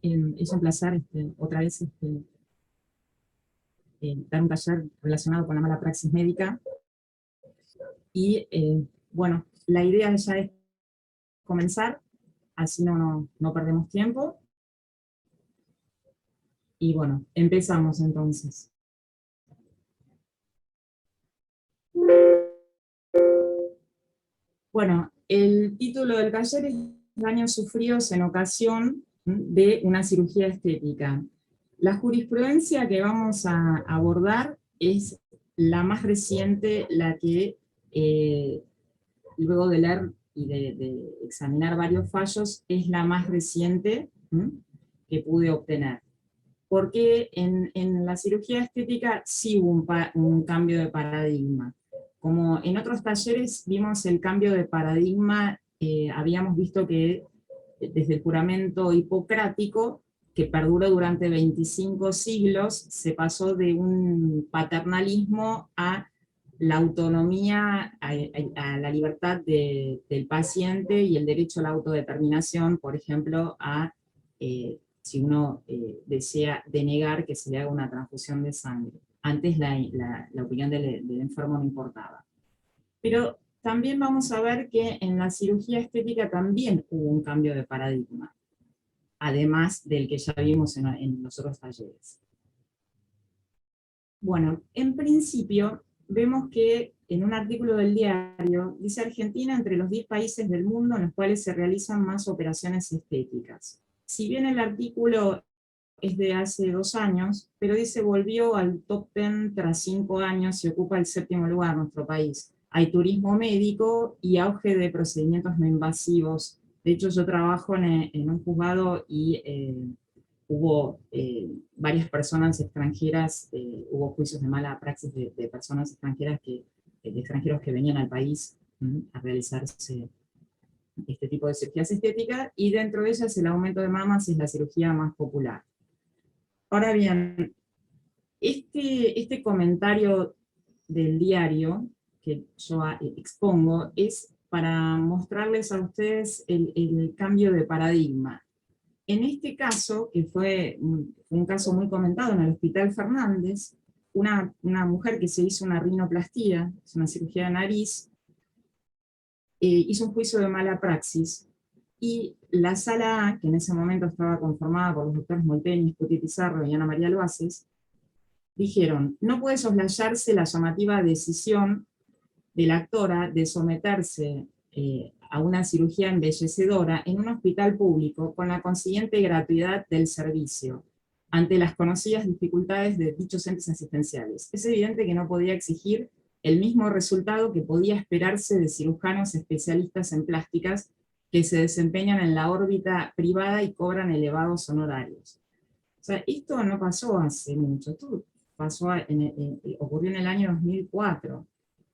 Es un placer otra vez dar un taller relacionado con la mala praxis médica. Y bueno, la idea ya es comenzar, así no perdemos tiempo. Y bueno, empezamos entonces. Bueno, el título del taller es Daños sufridos en ocasión de una cirugía estética. La jurisprudencia que vamos a abordar es la más reciente, la que luego de leer y de examinar varios fallos, es la más reciente que pude obtener. Porque en la cirugía estética sí hubo un cambio de paradigma. Como en otros talleres vimos el cambio de paradigma, habíamos visto que desde el juramento hipocrático, que perduró durante 25 siglos, se pasó de un paternalismo a la autonomía, a la libertad del paciente y el derecho a la autodeterminación, por ejemplo, si uno desea denegar que se le haga una transfusión de sangre. Antes la opinión del enfermo no importaba. Pero también vamos a ver que en la cirugía estética también hubo un cambio de paradigma, además del que ya vimos en los otros talleres. Bueno, en principio vemos que en un artículo del diario dice Argentina entre los 10 países del mundo en los cuales se realizan más operaciones estéticas. Si bien el artículo es de hace 2 años, pero dice volvió al top 10 tras 5 años y ocupa el 7º lugar en nuestro país. Hay turismo médico y auge de procedimientos no invasivos. De hecho, yo trabajo en un juzgado y hubo varias personas extranjeras, hubo juicios de mala praxis de personas extranjeras de extranjeros que venían al país a realizarse este tipo de cirugías estéticas, y dentro de ellas el aumento de mamas es la cirugía más popular. Ahora bien, este comentario del diario que yo expongo es para mostrarles a ustedes el cambio de paradigma. En este caso, que fue un caso muy comentado en el Hospital Fernández, una mujer que se hizo una rinoplastía, es una cirugía de nariz, hizo un juicio de mala praxis, y la sala A, que en ese momento estaba conformada por los doctores Molteni, Scuti Pizarro y Ana María Loaces, dijeron, no puede soslayarse la llamativa decisión de la actora de someterse a una cirugía embellecedora en un hospital público con la consiguiente gratuidad del servicio, ante las conocidas dificultades de dichos entes asistenciales. Es evidente que no podía exigir el mismo resultado que podía esperarse de cirujanos especialistas en plásticas que se desempeñan en la órbita privada y cobran elevados honorarios. O sea, esto no pasó hace mucho, esto pasó ocurrió en el año 2004,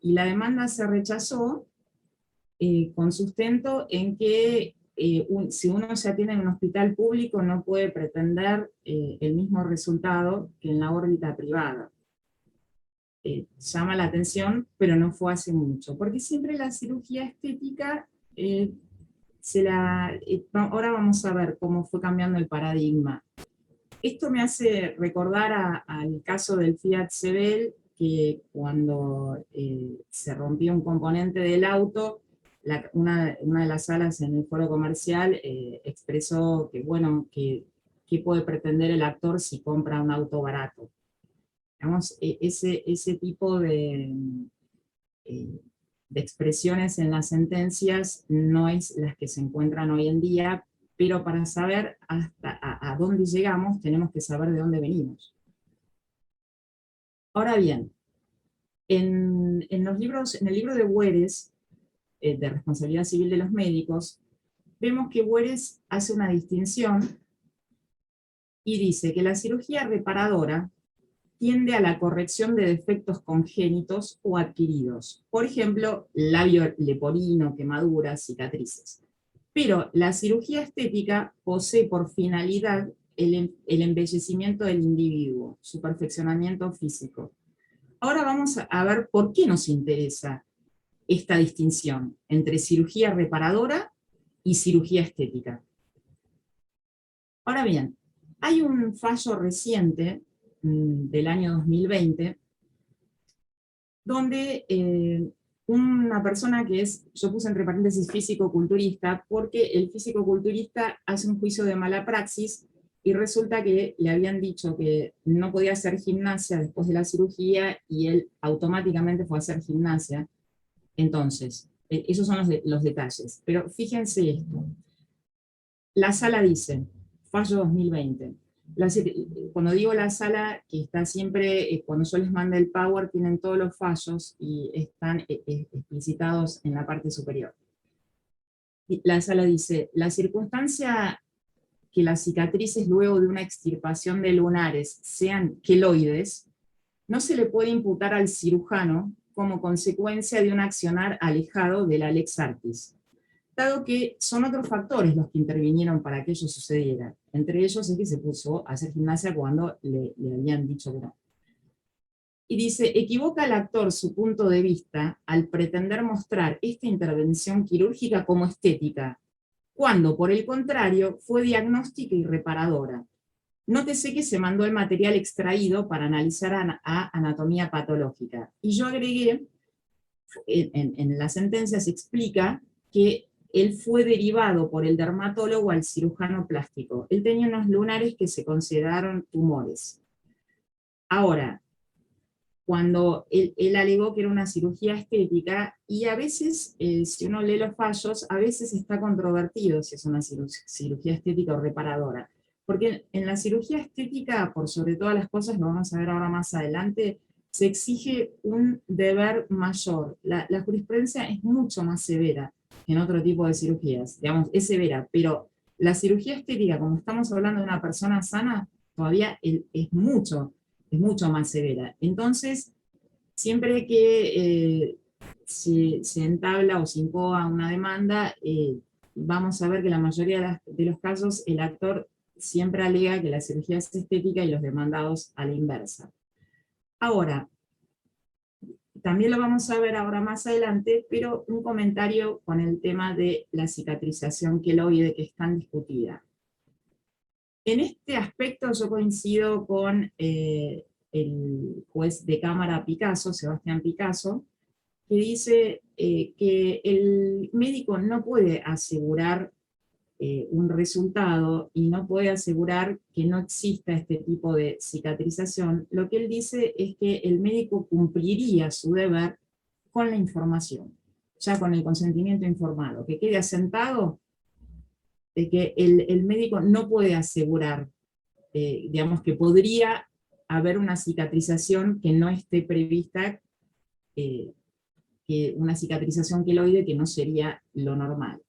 y la demanda se rechazó con sustento en que si uno se atiende en un hospital público no puede pretender el mismo resultado que en la órbita privada. Llama la atención, pero no fue hace mucho, porque siempre la cirugía estética ahora vamos a ver cómo fue cambiando el paradigma. Esto me hace recordar al caso del Fiat Sebel, que cuando se rompió un componente del auto, una de las salas en el foro comercial expresó que, bueno, ¿qué puede pretender el actor si compra un auto barato? Digamos, ese tipo eh, de expresiones en las sentencias no es las que se encuentran hoy en día, pero para saber hasta a dónde llegamos tenemos que saber de dónde venimos. Ahora bien, en el libro de Güeres, de responsabilidad civil de los médicos, vemos que Güeres hace una distinción y dice que la cirugía reparadora tiende a la corrección de defectos congénitos o adquiridos, por ejemplo, labio leporino, quemaduras, cicatrices. Pero la cirugía estética posee por finalidad el embellecimiento del individuo, su perfeccionamiento físico. Ahora vamos a ver por qué nos interesa esta distinción entre cirugía reparadora y cirugía estética. Ahora bien, hay un fallo reciente del año 2020 donde una persona que es, yo puse entre paréntesis físico-culturista, porque el físico-culturista hace un juicio de mala praxis y resulta que le habían dicho que no podía hacer gimnasia después de la cirugía y él automáticamente fue a hacer gimnasia. Entonces, esos son los detalles. Pero fíjense esto. La sala dice, fallo 2020. Cuando digo la sala, que está siempre, cuando yo les mando el Power, tienen todos los fallos y están explicitados en la parte superior. La sala dice, la circunstancia que las cicatrices luego de una extirpación de lunares sean queloides, no se le puede imputar al cirujano como consecuencia de un accionar alejado de la lex artis, dado que son otros factores los que intervinieron para que ello sucediera. Entre ellos es que se puso a hacer gimnasia cuando le habían dicho que no. Y dice, equivoca el actor su punto de vista al pretender mostrar esta intervención quirúrgica como estética, cuando, por el contrario, fue diagnóstica y reparadora. Nótese que se mandó el material extraído para analizar a anatomía patológica. Y yo agregué, en la sentencia se explica que él fue derivado por el dermatólogo al cirujano plástico. Él tenía unos lunares que se consideraron tumores. Ahora, cuando él alegó que era una cirugía estética, y a veces, si uno lee los fallos, a veces está controvertido si es una cirugía estética o reparadora. Porque en la cirugía estética, por sobre todas las cosas, lo vamos a ver ahora más adelante, se exige un deber mayor. La jurisprudencia es mucho más severa que en otro tipo de cirugías. Digamos, es severa, pero la cirugía estética, como estamos hablando de una persona sana, todavía es mucho más severa. Entonces, siempre que se entabla o se incoa una demanda, vamos a ver que la mayoría de los casos el actor siempre alega que la cirugía es estética y los demandados a la inversa. Ahora, también lo vamos a ver ahora más adelante, pero un comentario con el tema de la cicatrización queloide que es tan discutida. En este aspecto yo coincido con el juez de cámara Picasso, Sebastián Picasso, que dice que el médico no puede asegurar un resultado y no puede asegurar que no exista este tipo de cicatrización. Lo que él dice es que el médico cumpliría su deber con la información, ya con el consentimiento informado, que quede asentado de que el médico no puede asegurar, digamos que podría haber una cicatrización que no esté prevista, que una cicatrización queloide que no sería lo normal.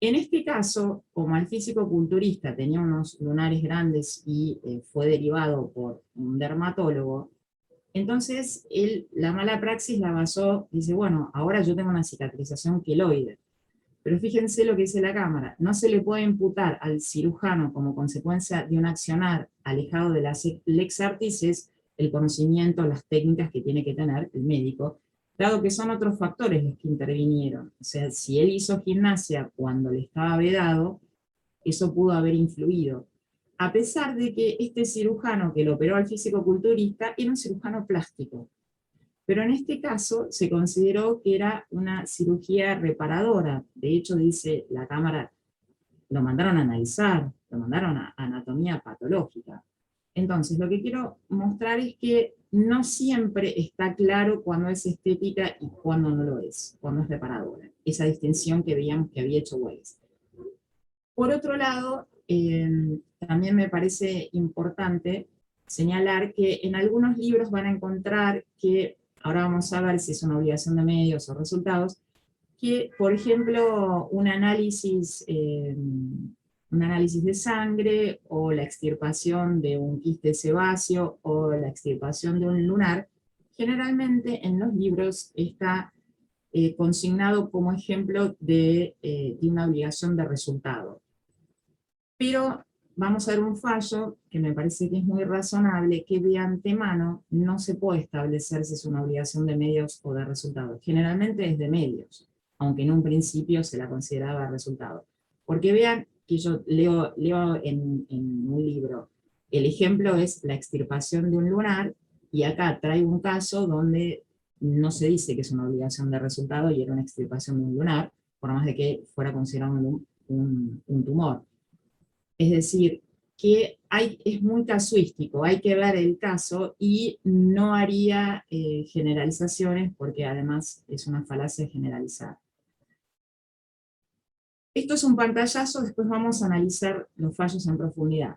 En este caso, como el físico-culturista tenía unos lunares grandes y fue derivado por un dermatólogo, entonces la mala praxis la basó, dice, bueno, ahora yo tengo una cicatrización queloide. Pero fíjense lo que dice la Cámara, no se le puede imputar al cirujano como consecuencia de un accionar alejado de la lex artis el conocimiento, las técnicas que tiene que tener el médico, dado que son otros factores los que intervinieron. O sea, si él hizo gimnasia cuando le estaba vedado, eso pudo haber influido. A pesar de que este cirujano que lo operó al físico-culturista era un cirujano plástico. Pero en este caso se consideró que era una cirugía reparadora. De hecho, dice la Cámara, lo mandaron a analizar, lo mandaron a anatomía patológica. Entonces, lo que quiero mostrar es que no siempre está claro cuándo es estética y cuándo no lo es, cuándo es reparadora. Esa distinción que veíamos que había hecho Weiss. Por otro lado, también me parece importante señalar que en algunos libros van a encontrar que, ahora vamos a ver si es una obligación de medios o resultados, que, por ejemplo, un análisis de sangre, o la extirpación de un quiste sebáceo, o la extirpación de un lunar, generalmente en los libros está consignado como ejemplo de una obligación de resultado. Pero vamos a ver un fallo que me parece que es muy razonable, que de antemano no se puede establecer si es una obligación de medios o de resultados. Generalmente es de medios, aunque en un principio se la consideraba de resultado. Porque vean que yo leo en un libro. El ejemplo es la extirpación de un lunar, y acá traigo un caso donde no se dice que es una obligación de resultado y era una extirpación de un lunar, por más de que fuera considerado un tumor. Es decir, que es muy casuístico, hay que ver el caso y no haría generalizaciones porque además es una falacia generalizar. Esto es un pantallazo, después vamos a analizar los fallos en profundidad.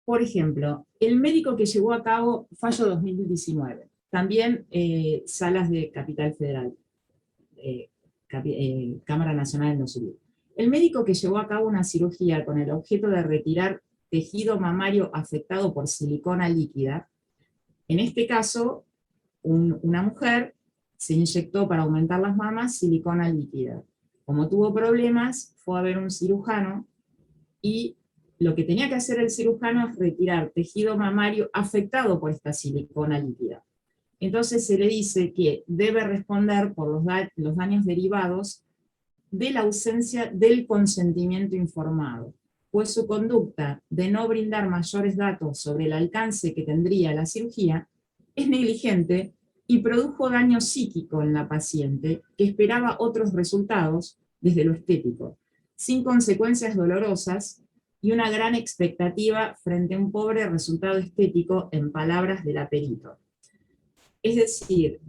Por ejemplo, el médico que llevó a cabo, fallo 2019, también salas de Capital Federal, Cámara Nacional de lo Civil. El médico que llevó a cabo una cirugía con el objeto de retirar tejido mamario afectado por silicona líquida, en este caso, una mujer se inyectó para aumentar las mamas silicona líquida. Como tuvo problemas, fue a ver un cirujano y lo que tenía que hacer el cirujano es retirar tejido mamario afectado por esta silicona líquida. Entonces se le dice que debe responder por los daños derivados de la ausencia del consentimiento informado, pues su conducta de no brindar mayores datos sobre el alcance que tendría la cirugía es negligente y produjo daño psíquico en la paciente, que esperaba otros resultados desde lo estético, sin consecuencias dolorosas y una gran expectativa frente a un pobre resultado estético, en palabras de la perito. Es decir,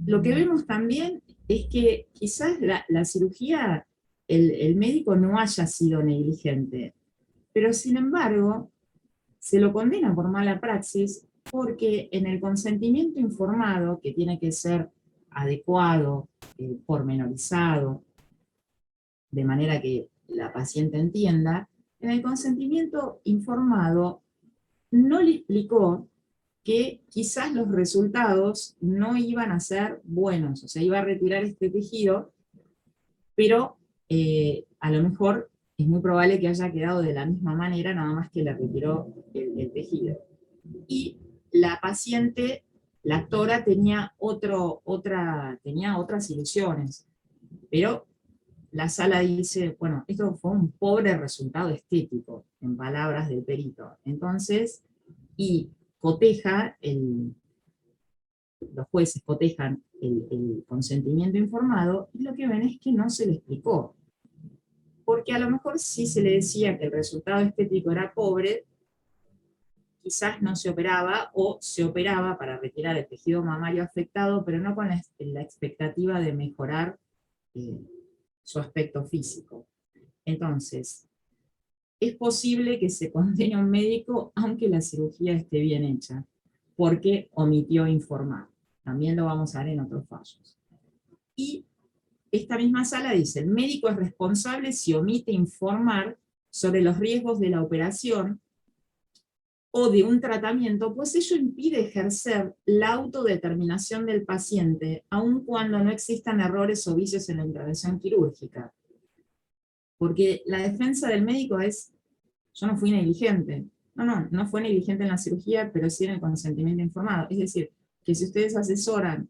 lo que vemos también es que quizás la cirugía, el médico no haya sido negligente, pero sin embargo se lo condena por mala praxis porque en el consentimiento informado, que tiene que ser adecuado, pormenorizado, de manera que la paciente entienda, en el consentimiento informado no le explicó que quizás los resultados no iban a ser buenos, o sea, iba a retirar este tejido, pero a lo mejor es muy probable que haya quedado de la misma manera, nada más que le retiró el tejido. Y la paciente, la actora, tenía otras ilusiones, pero la sala dice, bueno, esto fue un pobre resultado estético, en palabras del perito. Entonces, y coteja, los jueces cotejan el consentimiento informado, y lo que ven es que no se le explicó. Porque a lo mejor si se le decía que el resultado estético era pobre, quizás no se operaba, o se operaba para retirar el tejido mamario afectado, pero no con la expectativa de mejorar su aspecto físico. Entonces, es posible que se condene a un médico aunque la cirugía esté bien hecha, porque omitió informar. También lo vamos a ver en otros fallos. Y esta misma sala dice, el médico es responsable si omite informar sobre los riesgos de la operación o de un tratamiento, pues ello impide ejercer la autodeterminación del paciente, aun cuando no existan errores o vicios en la intervención quirúrgica. Porque la defensa del médico es, yo no fui negligente. No fue negligente en la cirugía, pero sí en el consentimiento informado. Es decir, que si ustedes asesoran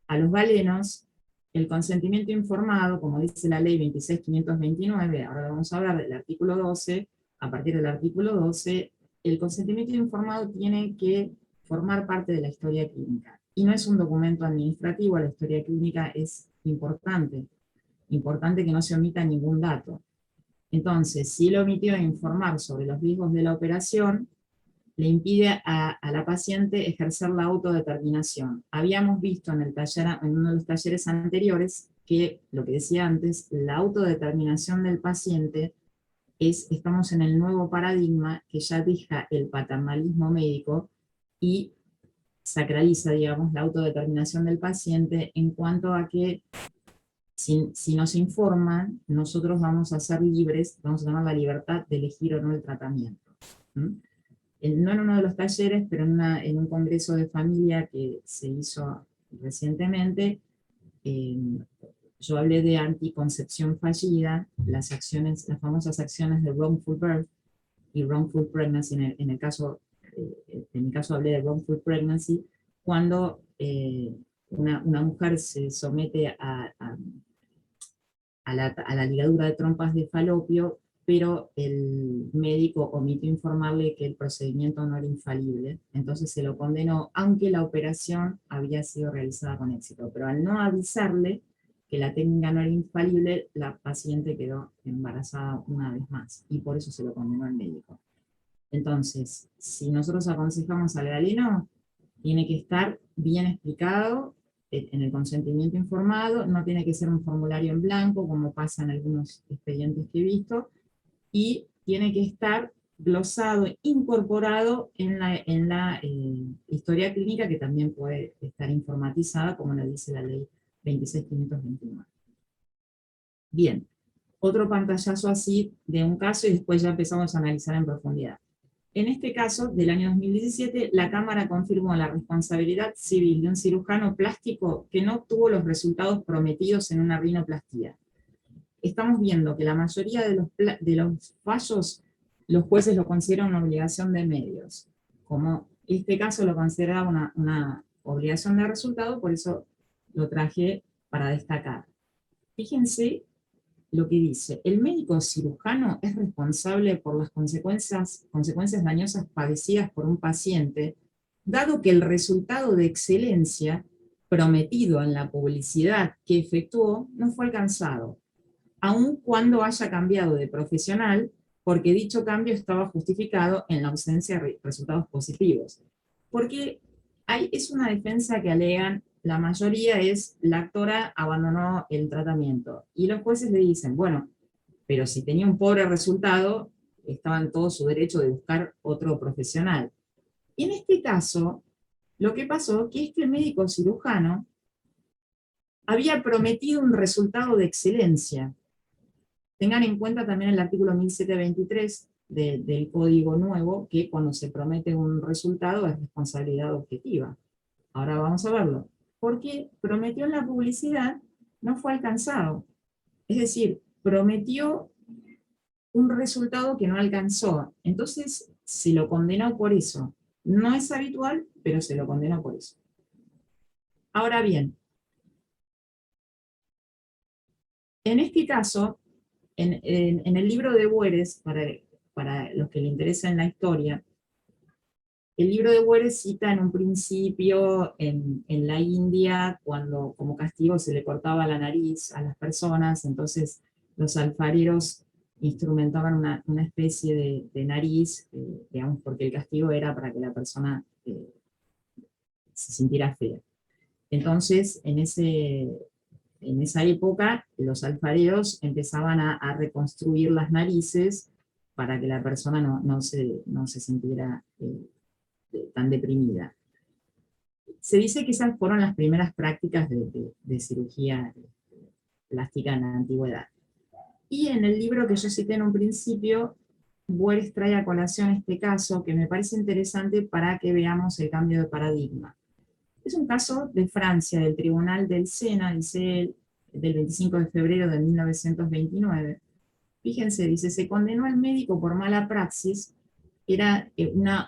a los balenos, el consentimiento informado, como dice la ley 26.529, ahora vamos a hablar del artículo 12, a partir del artículo 12, el consentimiento informado tiene que formar parte de la historia clínica. Y no es un documento administrativo, la historia clínica es importante que no se omita ningún dato. Entonces, si él omitió informar sobre los riesgos de la operación, le impide a la paciente ejercer la autodeterminación. Habíamos visto en uno de los talleres anteriores que, lo que decía antes, la autodeterminación del paciente estamos en el nuevo paradigma que ya deja el paternalismo médico y sacraliza, digamos, la autodeterminación del paciente en cuanto a que si nos informan, nosotros vamos a ser libres, vamos a tener la libertad de elegir o no el tratamiento. No en uno de los talleres, pero en un congreso de familia que se hizo recientemente, yo hablé de anticoncepción fallida, las famosas acciones de wrongful birth y wrongful pregnancy. En mi caso hablé de wrongful pregnancy, cuando una mujer se somete a la ligadura de trompas de falopio pero el médico omitió informarle que el procedimiento no era infalible, entonces se lo condenó, aunque la operación había sido realizada con éxito. Pero al no avisarle que la técnica no era infalible, la paciente quedó embarazada una vez más, y por eso se lo condenó al médico. Entonces, si nosotros aconsejamos al galeno, tiene que estar bien explicado en el consentimiento informado, no tiene que ser un formulario en blanco, como pasa en algunos expedientes que he visto, y tiene que estar glosado, incorporado en la historia clínica, que también puede estar informatizada, como lo dice la ley 26529. Bien, otro pantallazo así de un caso y después ya empezamos a analizar en profundidad. En este caso, del año 2017, la Cámara confirmó la responsabilidad civil de un cirujano plástico que no obtuvo los resultados prometidos en una rinoplastía. Estamos viendo que la mayoría de los fallos, los jueces lo consideran una obligación de medios. Como este caso lo consideraba una obligación de resultado, por eso lo traje para destacar. Fíjense lo que dice: el médico cirujano es responsable por las consecuencias dañosas padecidas por un paciente, dado que el resultado de excelencia prometido en la publicidad que efectuó no fue alcanzado, aun cuando haya cambiado de profesional, porque dicho cambio estaba justificado en la ausencia de resultados positivos. Porque es una defensa que alegan, la mayoría es: la actora abandonó el tratamiento. Y los jueces le dicen, bueno, pero si tenía un pobre resultado, estaba en todo su derecho de buscar otro profesional. Y en este caso, lo que pasó que este médico cirujano había prometido un resultado de excelencia. Tengan en cuenta también el artículo 1723 del Código Nuevo, que cuando se promete un resultado es responsabilidad objetiva. Ahora vamos a verlo. Porque prometió en la publicidad, no fue alcanzado. Es decir, prometió un resultado que no alcanzó. Entonces, se lo condenó por eso. No es habitual, pero se lo condenó por eso. Ahora bien, en este caso, en el libro de Bueres, para los que le interesa en la historia, el libro de Bueres cita en un principio en la India, cuando como castigo se le cortaba la nariz a las personas, entonces los alfareros instrumentaban una especie de nariz, digamos, porque el castigo era para que la persona se sintiera fea. Entonces, en esa época, los alfareros empezaban a reconstruir las narices para que la persona no se sintiera tan deprimida. Se dice que esas fueron las primeras prácticas de cirugía plástica en la antigüedad. Y en el libro que yo cité en un principio, Bueres trae a colación este caso que me parece interesante para que veamos el cambio de paradigma. Es un caso de Francia, del Tribunal del Sena, dice él, del 25 de febrero de 1929. Fíjense, dice, se condenó al médico por mala praxis. Era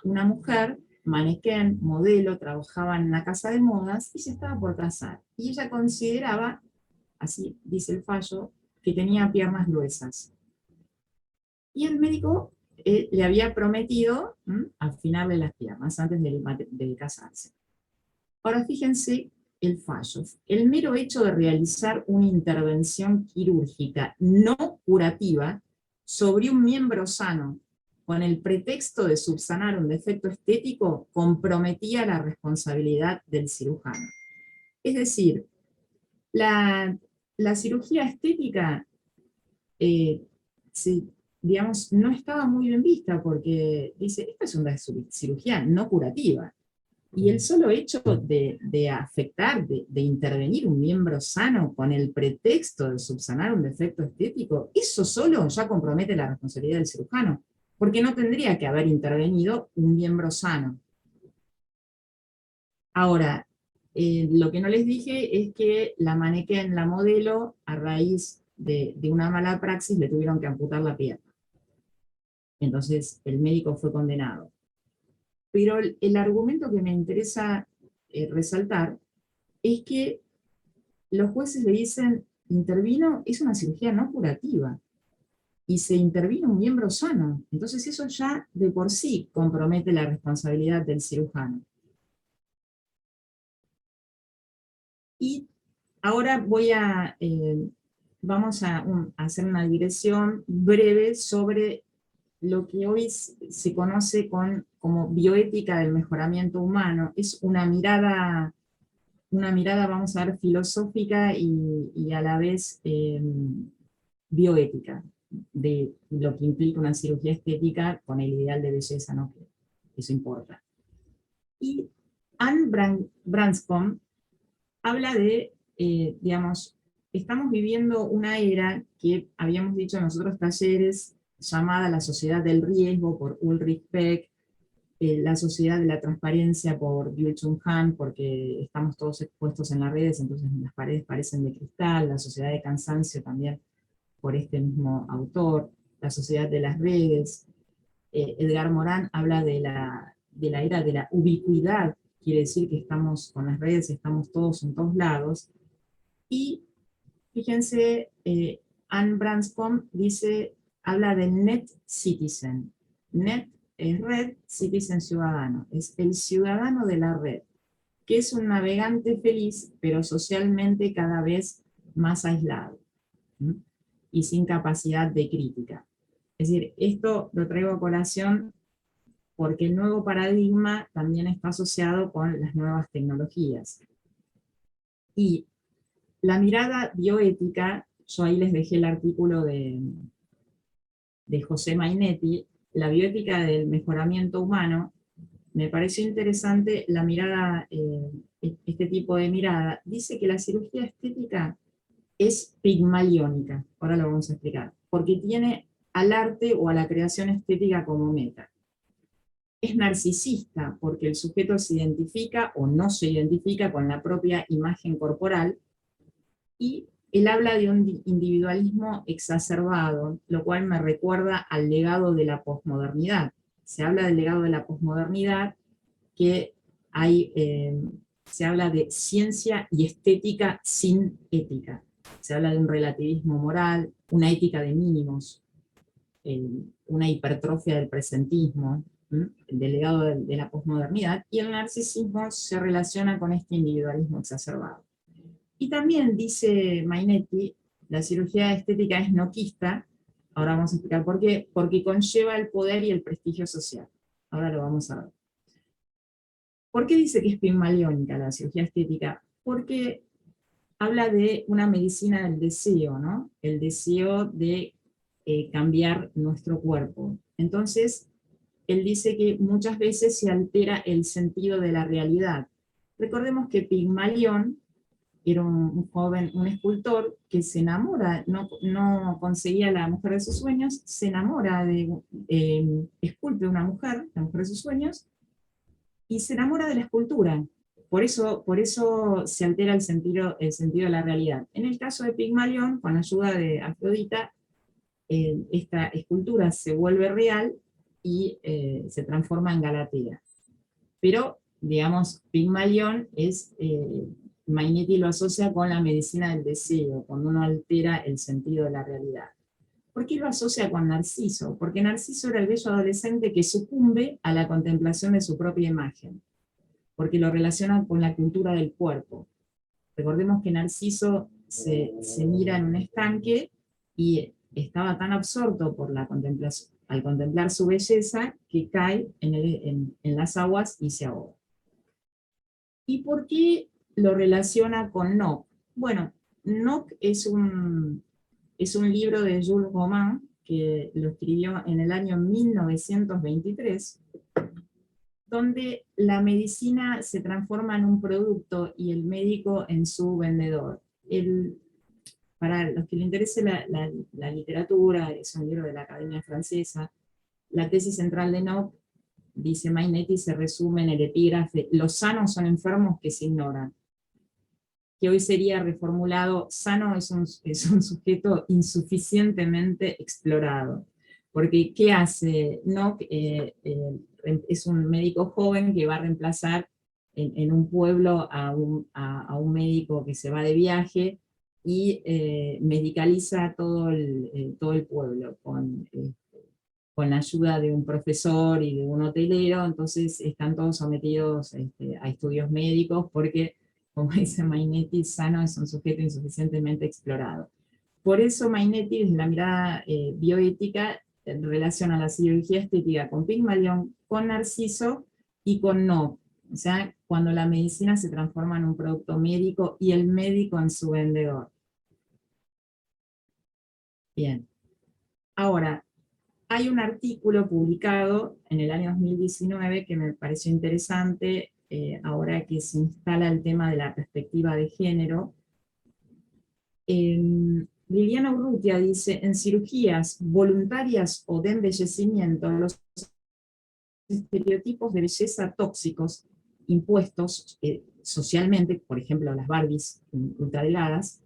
una mujer, manequén, modelo, trabajaba en una casa de modas y se estaba por casar. Y ella consideraba, así dice el fallo, que tenía piernas gruesas. Y el médico le había prometido afinarle las piernas antes de casarse. Ahora fíjense el fallo. El mero hecho de realizar una intervención quirúrgica no curativa sobre un miembro sano con el pretexto de subsanar un defecto estético comprometía la responsabilidad del cirujano. Es decir, la cirugía estética digamos, no estaba muy bien vista porque dice, esta es una cirugía no curativa. Y el solo hecho de afectar, de intervenir un miembro sano con el pretexto de subsanar un defecto estético, eso solo ya compromete la responsabilidad del cirujano, porque no tendría que haber intervenido un miembro sano. Ahora, lo que no les dije es que la manequén, la modelo, a raíz de una mala praxis, le tuvieron que amputar la pierna. Entonces, el médico fue condenado. Pero el argumento que me interesa resaltar es que los jueces le dicen, intervino, es una cirugía no curativa. y se intervino un miembro sano. Entonces eso ya de por sí compromete la responsabilidad del cirujano. Y ahora vamos a hacer una digresión breve sobre lo que hoy se conoce como bioética del mejoramiento humano. Es una mirada, vamos a ver, filosófica y a la vez bioética, de lo que implica una cirugía estética con el ideal de belleza, ¿no? Que eso importa. Y Anne Branscombe habla de, digamos, estamos viviendo una era que habíamos dicho en los otros talleres, llamada la sociedad del riesgo por Ulrich Beck, la sociedad de la transparencia por Byung-Chul Han, porque estamos todos expuestos en las redes, entonces las paredes parecen de cristal, la sociedad de cansancio también por este mismo autor, la sociedad de las redes. Edgar Morin habla de la era de la ubicuidad, quiere decir que estamos con las redes, estamos todos en todos lados, y fíjense, Anne Branscombe habla de net citizen. Net es red, citizen ciudadano, es el ciudadano de la red, que es un navegante feliz, pero socialmente cada vez más aislado, ¿sí? Y sin capacidad de crítica. Es decir, esto lo traigo a colación porque el nuevo paradigma también está asociado con las nuevas tecnologías. Y la mirada bioética, yo ahí les dejé el artículo de José Mainetti, la bioética del mejoramiento humano, me pareció interesante la mirada, este tipo de mirada. Dice que la cirugía estética es pigmaliónica, ahora lo vamos a explicar, porque tiene al arte o a la creación estética como meta. Es narcisista, porque el sujeto se identifica o no se identifica con la propia imagen corporal, y él habla de un individualismo exacerbado, lo cual me recuerda al legado de la posmodernidad. Se habla del legado de la posmodernidad, que se habla de ciencia y estética sin ética. Se habla de un relativismo moral, una ética de mínimos, una hipertrofia del presentismo, del legado de la posmodernidad, y el narcisismo se relaciona con este individualismo exacerbado. Y también dice Mainetti, la cirugía estética es noquista, ahora vamos a explicar por qué, porque conlleva el poder y el prestigio social. Ahora lo vamos a ver. ¿Por qué dice que es pigmaliónica la cirugía estética? Porque habla de una medicina del deseo, ¿no? El deseo de cambiar nuestro cuerpo. Entonces, él dice que muchas veces se altera el sentido de la realidad. Recordemos que Pigmalión era un joven, un escultor que se enamora, no conseguía la mujer de sus sueños, se enamora esculpe una mujer, la mujer de sus sueños, y se enamora de la escultura. Por eso se altera el sentido de la realidad. En el caso de Pigmalión, con la ayuda de Afrodita, esta escultura se vuelve real y se transforma en Galatea. Pero, digamos, Pigmalión Mainetti lo asocia con la medicina del deseo, cuando uno altera el sentido de la realidad. ¿Por qué lo asocia con Narciso? Porque Narciso era el bello adolescente que sucumbe a la contemplación de su propia imagen, porque lo relaciona con la cultura del cuerpo. Recordemos que Narciso se mira en un estanque y estaba tan absorto por la contemplación, al contemplar su belleza, que cae en las aguas y se ahoga. ¿Y por qué lo relaciona con Nock? Bueno, Nock es un libro de Jules Romain, que lo escribió en el año 1923, donde la medicina se transforma en un producto y el médico en su vendedor. Para los que les interese la literatura, es un libro de la Academia Francesa, la tesis central de Nock, dice Mainetti, se resume en el epígrafe: los sanos son enfermos que se ignoran, que hoy sería reformulado: sano es un sujeto insuficientemente explorado. Porque, ¿qué hace Nock? Es un médico joven que va a reemplazar en un pueblo a un médico que se va de viaje, y medicaliza todo el pueblo con la ayuda de un profesor y de un hotelero. Entonces están todos sometidos a estudios médicos porque, como dice Mainetti, sano es un sujeto insuficientemente explorado. Por eso Mainetti, desde la mirada bioética, relaciona la cirugía estética con Pigmalión, con Narciso y con No. O sea, cuando la medicina se transforma en un producto médico y el médico en su vendedor. Bien. Ahora, hay un artículo publicado en el año 2019 que me pareció interesante, ahora que se instala el tema de la perspectiva de género. Liliana Urrutia dice, en cirugías voluntarias o de embellecimiento, los estereotipos de belleza tóxicos impuestos socialmente, por ejemplo las Barbies ultradelgadas,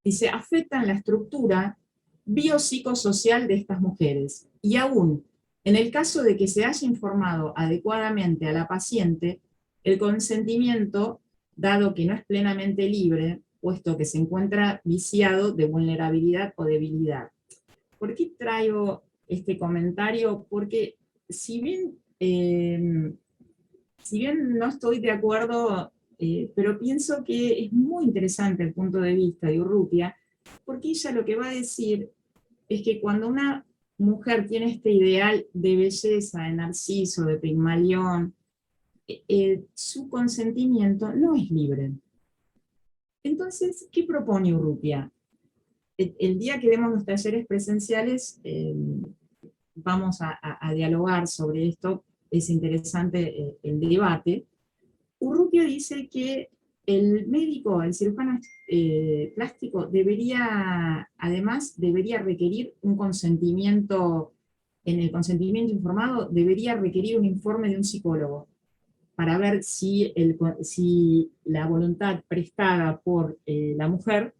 dice, afectan la estructura biopsicosocial de estas mujeres. Y aún, en el caso de que se haya informado adecuadamente a la paciente, el consentimiento, dado que no es plenamente libre, puesto que se encuentra viciado de vulnerabilidad o debilidad. ¿Por qué traigo este comentario? Porque si bien no estoy de acuerdo, pero pienso que es muy interesante el punto de vista de Urrutia, porque ella lo que va a decir es que cuando una mujer tiene este ideal de belleza, de Narciso, de Pigmalión, su consentimiento no es libre. Entonces, ¿qué propone Urrutia? El día que demos los talleres presenciales, vamos a dialogar sobre esto, es interesante el debate. Urrutia dice que el médico, el cirujano plástico, además debería requerir un consentimiento, en el consentimiento informado, debería requerir un informe de un psicólogo para ver si la voluntad prestada por la mujer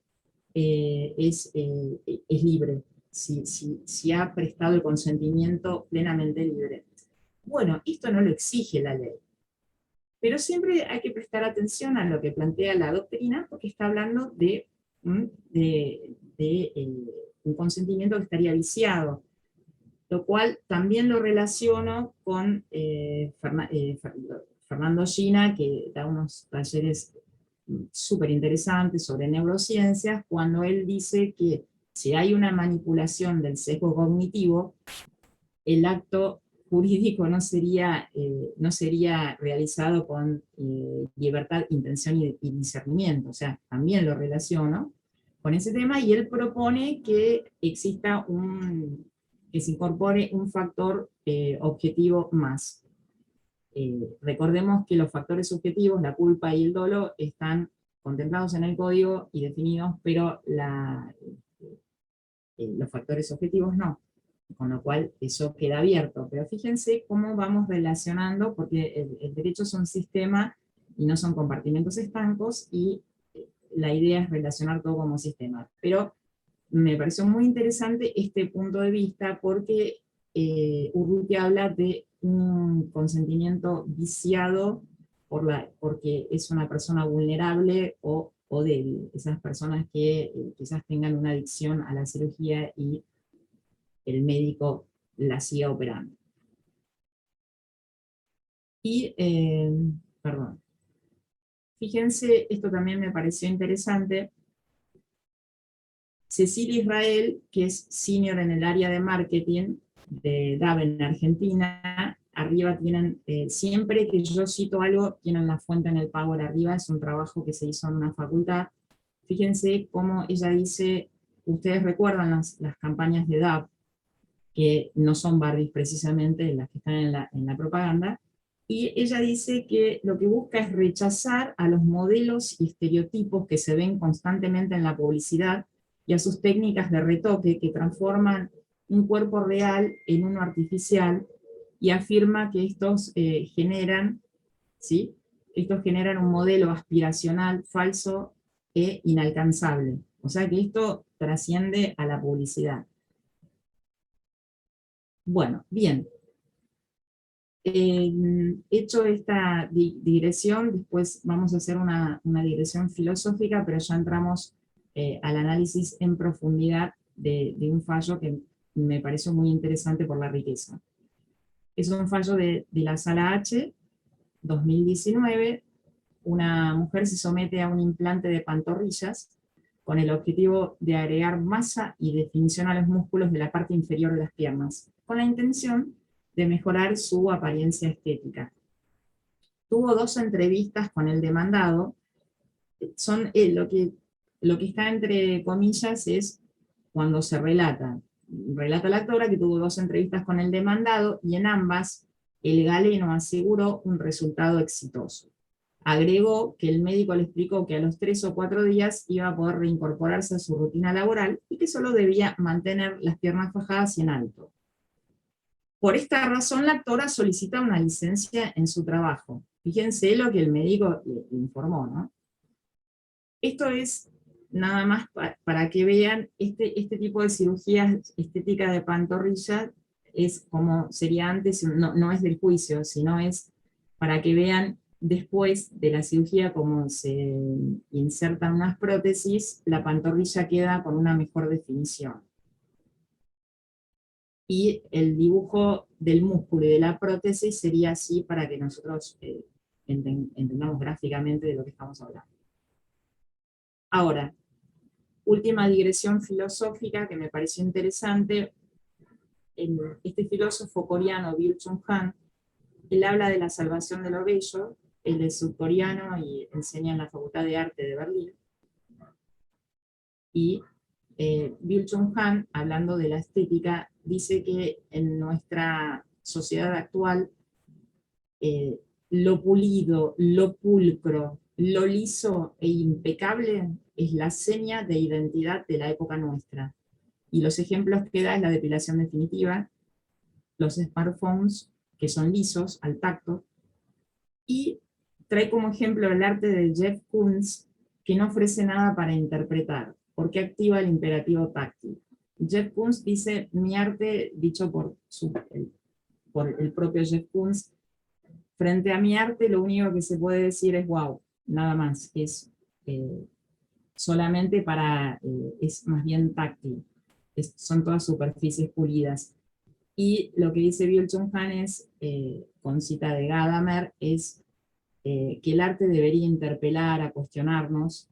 es libre, si ha prestado el consentimiento plenamente libre. Bueno, esto no lo exige la ley, pero siempre hay que prestar atención a lo que plantea la doctrina, porque está hablando de un consentimiento que estaría viciado, lo cual también lo relaciono con Fernando Gina, que da unos talleres súper interesantes sobre neurociencias, cuando él dice que si hay una manipulación del sesgo cognitivo, el acto jurídico no sería realizado con libertad, intención y discernimiento. O sea, también lo relaciono con ese tema, y él propone que exista que se incorpore un factor objetivo más. Recordemos que los factores subjetivos, la culpa y el dolo, están contemplados en el código y definidos, pero los factores objetivos no, con lo cual eso queda abierto. Pero fíjense cómo vamos relacionando, porque el derecho es un sistema y no son compartimentos estancos, y la idea es relacionar todo como sistema. Pero me pareció muy interesante este punto de vista, porque Urrutia habla de un consentimiento viciado porque es una persona vulnerable o débil, esas personas que quizás tengan una adicción a la cirugía y el médico la siga operando. Y, perdón, fíjense, esto también me pareció interesante. Cecilia Israel, que es senior en el área de marketing de DAB en Argentina, arriba tienen, siempre que yo cito algo, tienen la fuente en el Power arriba, es un trabajo que se hizo en una facultad. Fíjense cómo ella dice, ustedes recuerdan las campañas de DAB, que no son Barbies precisamente las que están en la propaganda, y ella dice que lo que busca es rechazar a los modelos y estereotipos que se ven constantemente en la publicidad y a sus técnicas de retoque que transforman un cuerpo real en uno artificial, y afirma que estos generan un modelo aspiracional falso e inalcanzable. O sea que esto trasciende a la publicidad. Bueno, bien. hecho esta digresión, después vamos a hacer una digresión filosófica, pero ya entramos al análisis en profundidad de un fallo que me pareció muy interesante por la riqueza. Es un fallo de la Sala H, 2019. Una mujer se somete a un implante de pantorrillas con el objetivo de agregar masa y definición a los músculos de la parte inferior de las piernas, con la intención de mejorar su apariencia estética. Tuvo 2 entrevistas con el demandado. Lo que está entre comillas es cuando se relata la actora que tuvo 2 entrevistas con el demandado y en ambas el galeno aseguró un resultado exitoso. Agregó que el médico le explicó que a los 3 o 4 días iba a poder reincorporarse a su rutina laboral y que solo debía mantener las piernas fajadas y en alto. Por esta razón, la actora solicita una licencia en su trabajo. Fíjense lo que el médico le informó, ¿no? Esto es nada más para que vean este tipo de cirugías estéticas de pantorrilla, es como sería antes, no es del juicio, sino es para que vean después de la cirugía, como se insertan unas prótesis, la pantorrilla queda con una mejor definición. Y el dibujo del músculo y de la prótesis sería así para que nosotros entendamos gráficamente de lo que estamos hablando. Ahora, última digresión filosófica que me pareció interesante. Este filósofo coreano, Byung-Chul Han, él habla de la salvación de lo bello. Él es surcoreano y enseña en la Facultad de Arte de Berlín. Y Byung-Chul Han, hablando de la estética, dice que en nuestra sociedad actual lo pulido, lo pulcro, lo liso e impecable es la seña de identidad de la época nuestra. Y los ejemplos que da es la depilación definitiva, los smartphones que son lisos al tacto, y trae como ejemplo el arte de Jeff Koons, que no ofrece nada para interpretar, porque activa el imperativo táctil. Jeff Koons dice, mi arte, dicho por el propio Jeff Koons, frente a mi arte lo único que se puede decir es wow, nada más, es solamente es más bien táctil, son todas superficies pulidas. Y lo que dice Byung-Chul Han es, con cita de Gadamer, es que el arte debería interpelar, a cuestionarnos,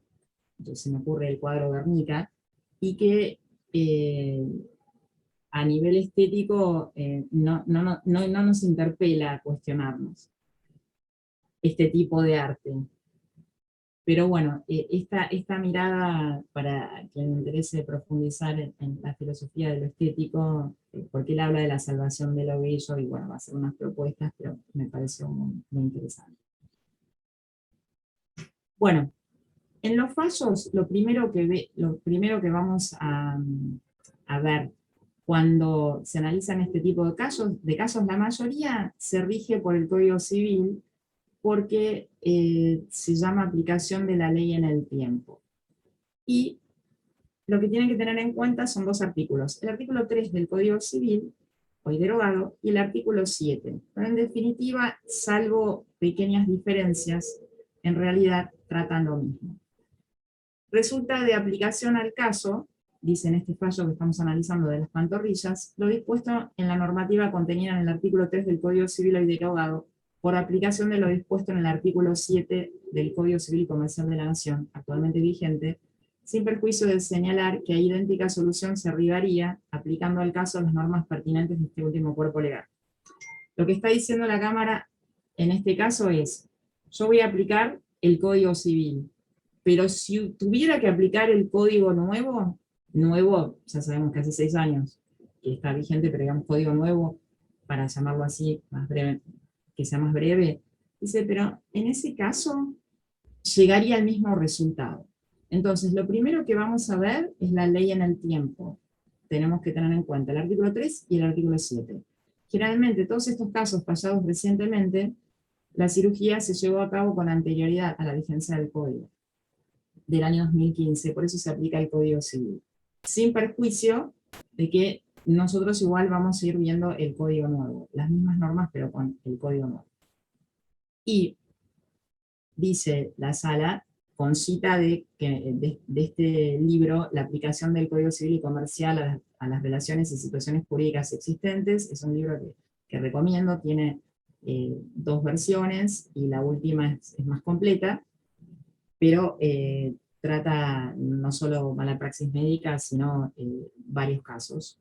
entonces se me ocurre el cuadro Guernica, y que a nivel estético no nos interpela a cuestionarnos este tipo de arte. Pero bueno, esta mirada, para quien le interese profundizar en la filosofía de lo estético, porque él habla de la salvación de lo bello, y bueno, va a hacer unas propuestas, pero me pareció muy interesante. Bueno, en los fallos, lo primero que vamos a ver cuando se analizan este tipo de casos, la mayoría se rige por el Código Civil, porque se llama aplicación de la ley en el tiempo. Y lo que tienen que tener en cuenta son 2 artículos. El artículo 3 del Código Civil, hoy derogado, y el artículo 7. Pero en definitiva, salvo pequeñas diferencias, en realidad tratan lo mismo. Resulta de aplicación al caso, dice en este fallo que estamos analizando de las pantorrillas, lo dispuesto en la normativa contenida en el artículo 3 del Código Civil hoy derogado, por aplicación de lo dispuesto en el artículo 7 del Código Civil y Comercial de la Nación, actualmente vigente, sin perjuicio de señalar que a idéntica solución se arribaría, aplicando al caso las normas pertinentes de este último cuerpo legal. Lo que está diciendo la Cámara en este caso es, yo voy a aplicar el Código Civil, pero si tuviera que aplicar el Código nuevo, ya sabemos que hace 6 años que está vigente, pero digamos Código nuevo, para llamarlo así, más breve, que sea más breve, dice, pero en ese caso llegaría al mismo resultado. Entonces, lo primero que vamos a ver es la ley en el tiempo. Tenemos que tener en cuenta el artículo 3 y el artículo 7. Generalmente, todos estos casos fallados recientemente, la cirugía se llevó a cabo con anterioridad a la vigencia del Código, del año 2015, por eso se aplica el Código Civil. Sin perjuicio de que nosotros igual vamos a ir viendo el código nuevo, las mismas normas pero con el código nuevo. Y dice la sala, con cita de este libro, la aplicación del Código Civil y Comercial a las relaciones y situaciones jurídicas existentes, es un libro que recomiendo, tiene 2 versiones, y la última es más completa, pero trata no solo mala praxis médica, sino varios casos.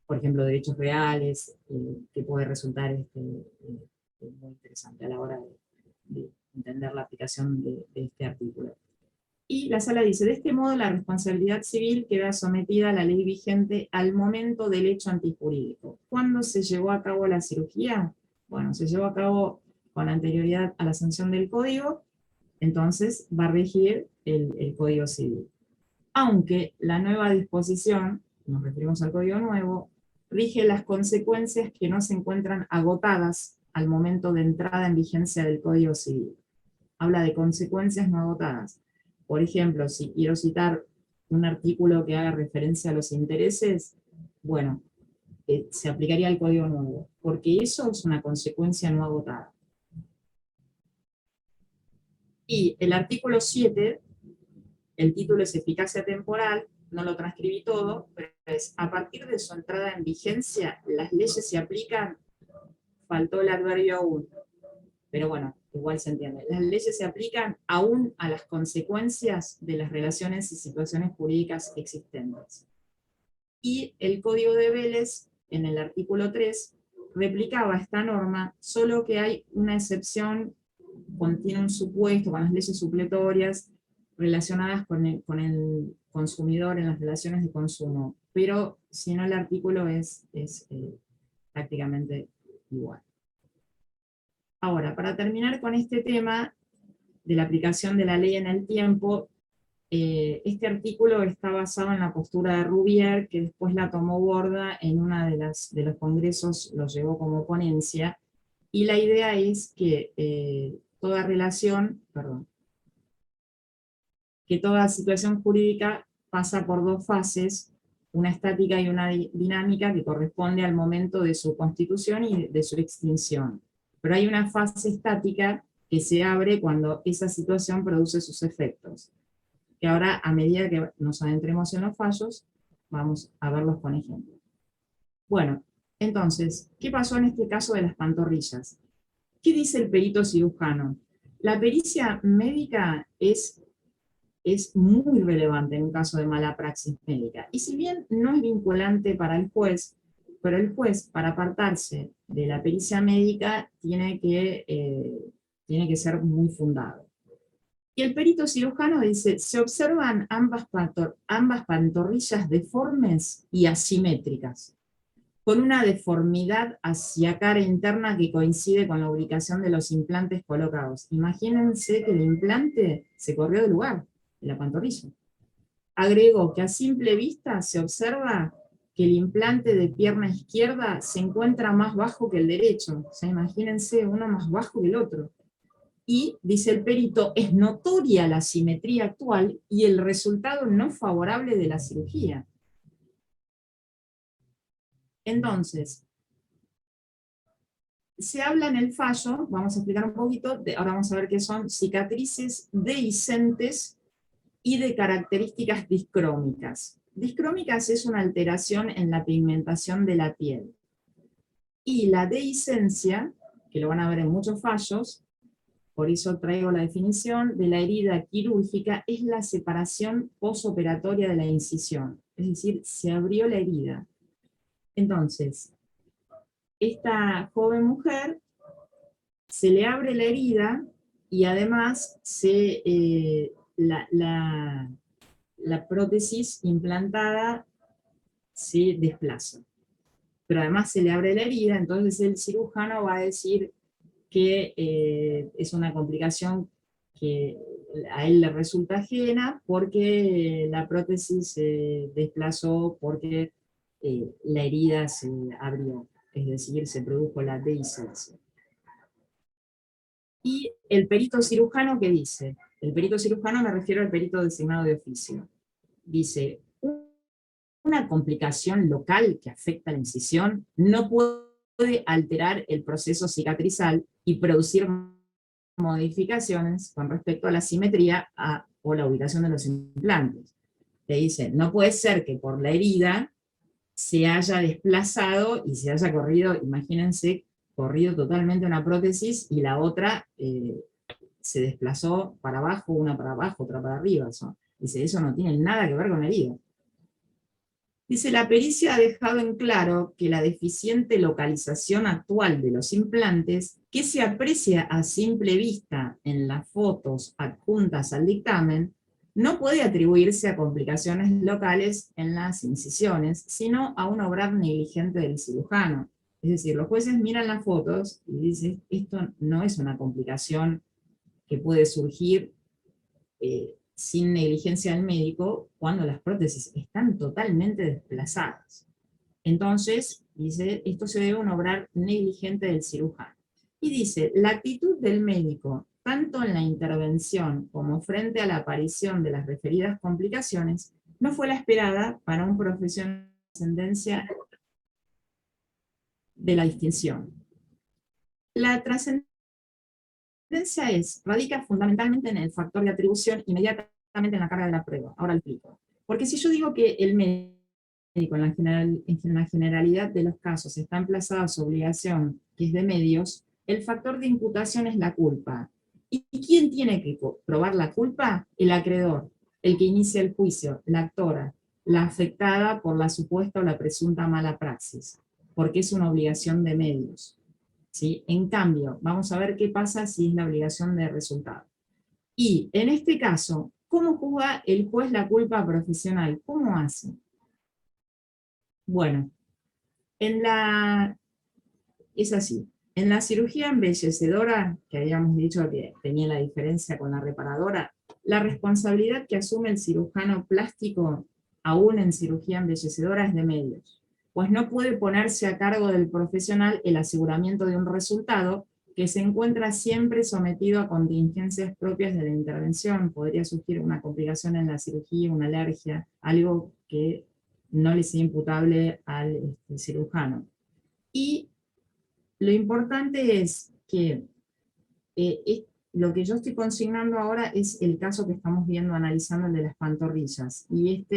Por ejemplo, derechos reales, que puede resultar muy interesante a la hora de entender la aplicación de este artículo. Y la sala dice, de este modo la responsabilidad civil queda sometida a la ley vigente al momento del hecho antijurídico. ¿Cuándo se llevó a cabo la cirugía? Bueno, se llevó a cabo con anterioridad a la sanción del código, entonces va a regir el Código Civil. Aunque la nueva disposición, nos referimos al Código Nuevo, rige las consecuencias que no se encuentran agotadas al momento de entrada en vigencia del Código Civil. Habla de consecuencias no agotadas. Por ejemplo, si quiero citar un artículo que haga referencia a los intereses, bueno, se aplicaría el Código Nuevo, porque eso es una consecuencia no agotada. Y el artículo 7, el título es eficacia temporal, no lo transcribí todo, pero es, a partir de su entrada en vigencia, las leyes se aplican, faltó el adverbio aún, pero bueno, igual se entiende. Las leyes se aplican aún a las consecuencias de las relaciones y situaciones jurídicas existentes. Y el Código de Vélez, en el artículo 3, replicaba esta norma, solo que hay una excepción, contiene un supuesto con las leyes supletorias relacionadas con el consumidor en las relaciones de consumo, pero si no el artículo es prácticamente igual. Ahora, para terminar con este tema de la aplicación de la ley en el tiempo, este artículo está basado en la postura de Rouvier, que después la tomó Borda en uno de los congresos, lo llevó como ponencia, y la idea es que toda relación, que toda situación jurídica pasa por 2 fases, una estática y una dinámica, que corresponde al momento de su constitución y de su extinción. Pero hay una fase estática que se abre cuando esa situación produce sus efectos, que ahora, a medida que nos adentremos en los fallos, vamos a verlos con ejemplo. Bueno, entonces, ¿qué pasó en este caso de las pantorrillas? ¿Qué dice el perito cirujano? La pericia médica es muy relevante en un caso de mala praxis médica. Y si bien no es vinculante para el juez, pero el juez, para apartarse de la pericia médica, tiene que ser muy fundado. Y el perito cirujano dice, se observan ambas pantorrillas deformes y asimétricas, con una deformidad hacia cara interna que coincide con la ubicación de los implantes colocados. Imagínense que el implante se corrió de lugar, de la pantorrilla. Agregó que a simple vista se observa que el implante de pierna izquierda se encuentra más bajo que el derecho. O sea, imagínense, uno más bajo que el otro. Y, dice el perito, es notoria la simetría actual y el resultado no favorable de la cirugía. Entonces, se habla en el fallo, vamos a explicar un poquito, ahora vamos a ver qué son cicatrices dehiscentes y de características discrómicas. Discrómicas es una alteración en la pigmentación de la piel. Y la dehiscencia, que lo van a ver en muchos fallos, por eso traigo la definición, de la herida quirúrgica, es la separación posoperatoria de la incisión. Es decir, se abrió la herida. Entonces, esta joven mujer se le abre la herida y además la prótesis implantada se desplaza. Pero además se le abre la herida, entonces el cirujano va a decir que es una complicación que a él le resulta ajena porque la prótesis se desplazó porque la herida se abrió, es decir, se produjo la dehiscencia. Y el perito cirujano, ¿qué dice? El perito cirujano, me refiero al perito designado de oficio. Dice, una complicación local que afecta a la incisión no puede alterar el proceso cicatrizal y producir modificaciones con respecto a la simetría o la ubicación de los implantes. Te dice, no puede ser que por la herida se haya desplazado y se haya corrido, imagínense, corrido totalmente una prótesis y la otra se desplazó para abajo, una para abajo, otra para arriba. Dice, eso no tiene nada que ver con la herida. Dice, la pericia ha dejado en claro que la deficiente localización actual de los implantes, que se aprecia a simple vista en las fotos adjuntas al dictamen, no puede atribuirse a complicaciones locales en las incisiones, sino a un obrar negligente del cirujano. Es decir, los jueces miran las fotos y dicen, esto no es una complicación que puede surgir sin negligencia del médico cuando las prótesis están totalmente desplazadas. Entonces, dice, esto se debe a un obrar negligente del cirujano. Y dice, la actitud del médico, tanto en la intervención como frente a la aparición de las referidas complicaciones, no fue la esperada para un profesional de trascendencia de la distinción. La trascendencia radica fundamentalmente en el factor de atribución, inmediatamente en la carga de la prueba. Ahora lo explico. Porque si yo digo que el médico en la generalidad de los casos está emplazado a su obligación, que es de medios, el factor de imputación es la culpa. ¿Y quién tiene que probar la culpa? El acreedor, el que inicia el juicio, la actora, la afectada por la supuesta o la presunta mala praxis, porque es una obligación de medios. ¿Sí? En cambio, vamos a ver qué pasa si es la obligación de resultado. Y en este caso, ¿cómo juzga el juez la culpa profesional? ¿Cómo hace? Bueno, es así. En la cirugía embellecedora, que habíamos dicho que tenía la diferencia con la reparadora, la responsabilidad que asume el cirujano plástico, aún en cirugía embellecedora, es de medios, pues no puede ponerse a cargo del profesional el aseguramiento de un resultado que se encuentra siempre sometido a contingencias propias de la intervención. Podría surgir una complicación en la cirugía, una alergia, algo que no le sea imputable al cirujano. Y lo importante es que lo que yo estoy consignando ahora es el caso que estamos viendo, analizando, el de las pantorrillas. Y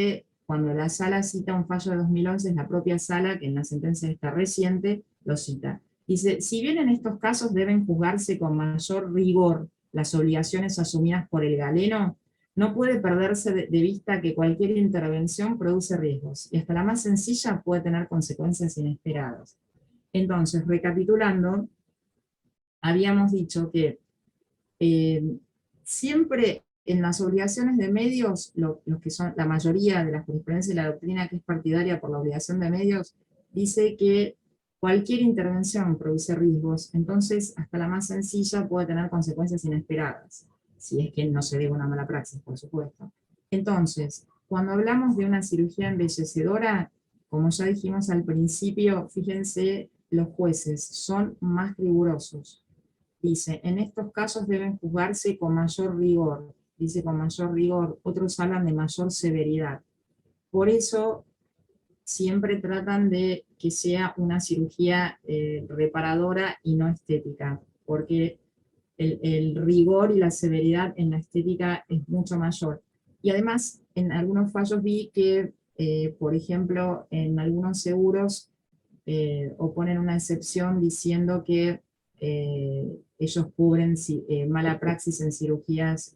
cuando la sala cita un fallo de 2011, es la propia sala que en la sentencia esta reciente lo cita. Dice, si bien en estos casos deben juzgarse con mayor rigor las obligaciones asumidas por el galeno, no puede perderse de vista que cualquier intervención produce riesgos, y hasta la más sencilla puede tener consecuencias inesperadas. Entonces, recapitulando, habíamos dicho que siempre en las obligaciones de medios, los que son la mayoría de la jurisprudencia y la doctrina que es partidaria por la obligación de medios, dice que cualquier intervención produce riesgos, entonces hasta la más sencilla puede tener consecuencias inesperadas, si es que no se debe una mala praxis, por supuesto. Entonces, cuando hablamos de una cirugía embellecedora, como ya dijimos al principio, fíjense, los jueces son más rigurosos. Dice, en estos casos deben juzgarse con mayor rigor. Dice con mayor rigor, otros hablan de mayor severidad. Por eso siempre tratan de que sea una cirugía reparadora y no estética, porque el rigor y la severidad en la estética es mucho mayor. Y además, en algunos fallos vi que, por ejemplo, en algunos seguros oponen una excepción diciendo que ellos cubren mala praxis en cirugías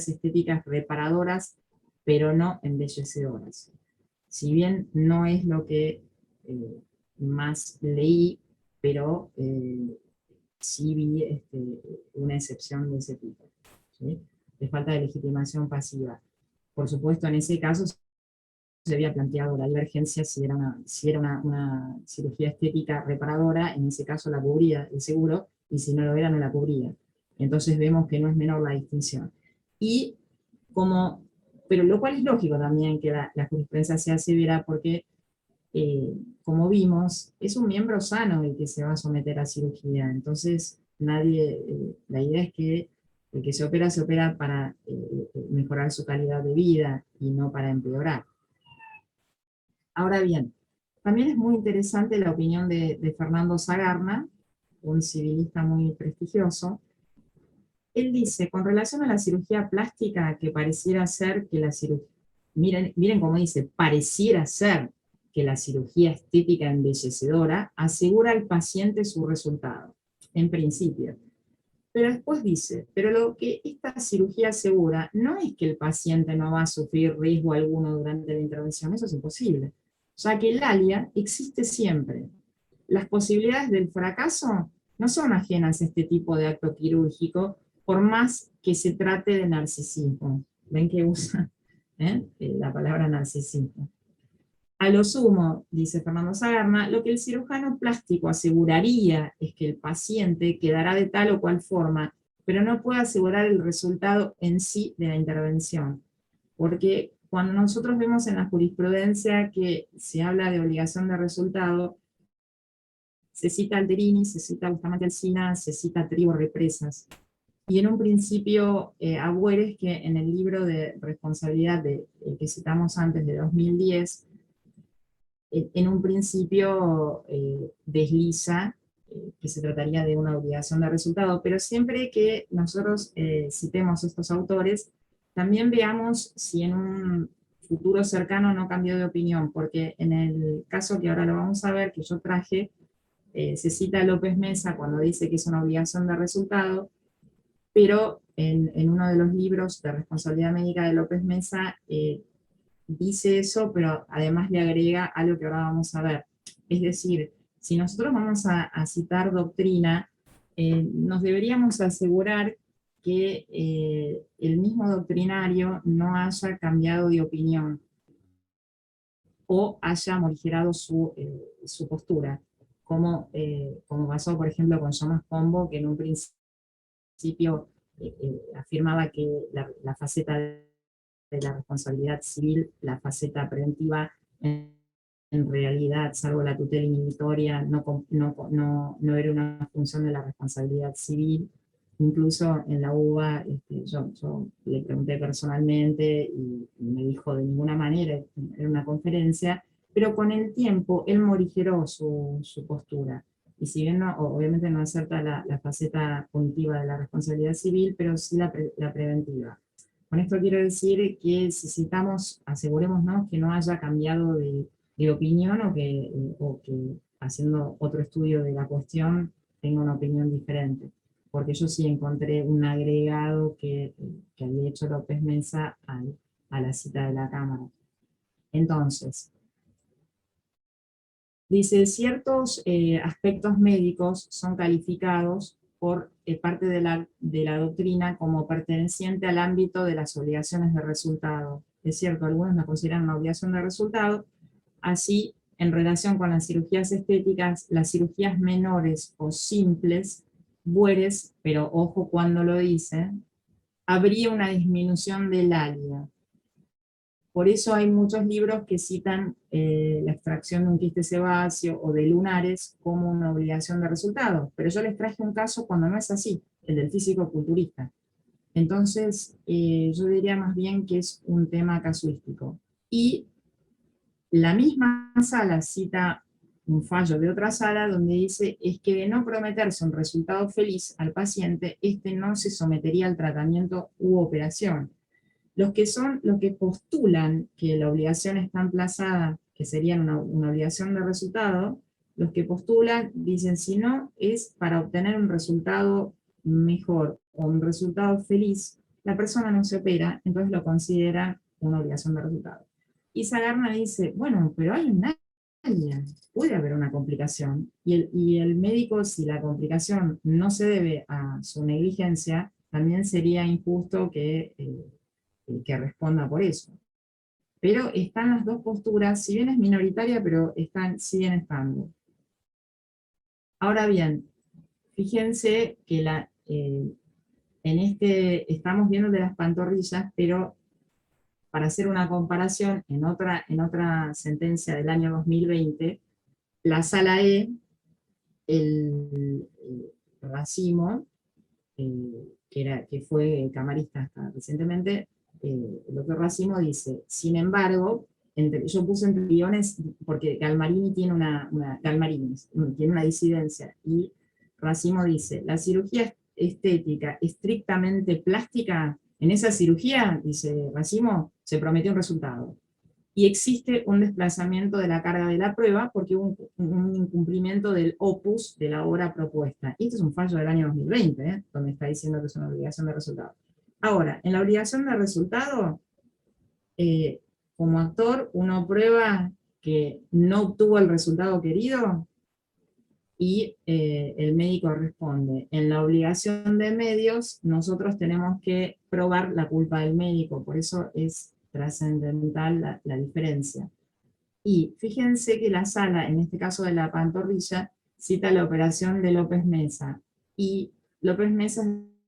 estéticas reparadoras, pero no embellecedoras. Si bien no es lo que más leí, pero sí vi una excepción de ese tipo, ¿sí? De falta de legitimación pasiva. Por supuesto, en ese caso se había planteado la divergencia si era una cirugía estética reparadora, en ese caso la cubría el seguro, y si no lo era, no la cubría. Entonces vemos que no es menor la distinción. Pero lo cual es lógico también que la jurisprudencia sea severa, porque como vimos, es un miembro sano el que se va a someter a cirugía. Entonces la idea es que el que se opera para mejorar su calidad de vida y no para empeorar. Ahora bien, también es muy interesante la opinión de Fernando Sagarna, un civilista muy prestigioso. Él dice, con relación a la cirugía plástica, que pareciera ser que la cirugía, miren cómo dice, pareciera ser que la cirugía estética embellecedora asegura al paciente su resultado, en principio. Pero después dice, pero lo que esta cirugía asegura no es que el paciente no va a sufrir riesgo alguno durante la intervención, eso es imposible. O sea que el ALIA existe siempre. Las posibilidades del fracaso no son ajenas a este tipo de acto quirúrgico, por más que se trate de narcisismo. ¿Ven que usa la palabra narcisismo? A lo sumo, dice Fernando Sagarna, lo que el cirujano plástico aseguraría es que el paciente quedará de tal o cual forma, pero no puede asegurar el resultado en sí de la intervención. Porque cuando nosotros vemos en la jurisprudencia que se habla de obligación de resultado, se cita Alterini, se cita Bustamante Alsina, se cita Trigo Represas. Y en un principio, Agüeres, que en el libro de responsabilidad que citamos antes, de 2010, en un principio desliza que se trataría de una obligación de resultado, pero siempre que nosotros citemos estos autores, también veamos si en un futuro cercano no cambió de opinión, porque en el caso que ahora lo vamos a ver, que yo traje, se cita a López Mesa cuando dice que es una obligación de resultado, pero en uno de los libros de responsabilidad médica de López Mesa dice eso, pero además le agrega algo que ahora vamos a ver. Es decir, si nosotros vamos a citar doctrina, nos deberíamos asegurar que el mismo doctrinario no haya cambiado de opinión o haya morigerado su postura, como pasó, por ejemplo, con Thomas Pombo, que en un principio afirmaba que la faceta de la responsabilidad civil, la faceta preventiva, en realidad, salvo la tutela inhibitoria, no era una función de la responsabilidad civil. Incluso en la UBA, yo le pregunté personalmente y me dijo de ninguna manera en una conferencia, pero con el tiempo él morigeró su postura. Y si bien obviamente no acepta la faceta punitiva de la responsabilidad civil, pero sí la preventiva. Con esto quiero decir que si citamos, asegurémonos que no haya cambiado de opinión o que haciendo otro estudio de la cuestión tenga una opinión diferente. Porque yo sí encontré un agregado que había hecho López Mesa a la cita de la Cámara. Entonces, dice, ciertos aspectos médicos son calificados por parte de la doctrina como perteneciente al ámbito de las obligaciones de resultado. Es cierto, algunos la consideran una obligación de resultado, así en relación con las cirugías estéticas, las cirugías menores o simples, bueres, pero ojo cuando lo dice, habría una disminución del área. Por eso hay muchos libros que citan la extracción de un quiste sebáceo o de lunares como una obligación de resultado. Pero yo les traje un caso cuando no es así, el del físico-culturista. Entonces, yo diría más bien que es un tema casuístico. Y la misma sala cita un fallo de otra sala donde dice es que de no prometerse un resultado feliz al paciente, este no se sometería al tratamiento u operación. Los que postulan que la obligación está emplazada, que sería una obligación de resultado, los que postulan dicen si no es para obtener un resultado mejor o un resultado feliz, la persona no se opera, entonces lo considera una obligación de resultado. Y Sagarna dice, bueno, pero hay un área, puede haber una complicación, y el médico, si la complicación no se debe a su negligencia, también sería injusto que responda por eso. Pero están las dos posturas, si bien es minoritaria, pero siguen estando. Ahora bien, fíjense que estamos viendo de las pantorrillas, pero para hacer una comparación, en otra sentencia del año 2020, la sala E, el racimo, que fue camarista hasta recientemente, el doctor Racimo dice, sin embargo, yo puse entre guiones porque Galmarini tiene tiene una disidencia, y Racimo dice, la cirugía estética estrictamente plástica, en esa cirugía, dice Racimo, se prometió un resultado. Y existe un desplazamiento de la carga de la prueba porque hubo un incumplimiento del opus de la obra propuesta. Y esto es un fallo del año 2020, donde está diciendo que es una obligación de resultado. Ahora, en la obligación de resultado, como actor, uno prueba que no obtuvo el resultado querido y el médico responde. En la obligación de medios, nosotros tenemos que probar la culpa del médico, por eso es trascendental la diferencia. Y fíjense que la sala, en este caso de la pantorrilla, cita la operación de López Mesa. Y López Mesa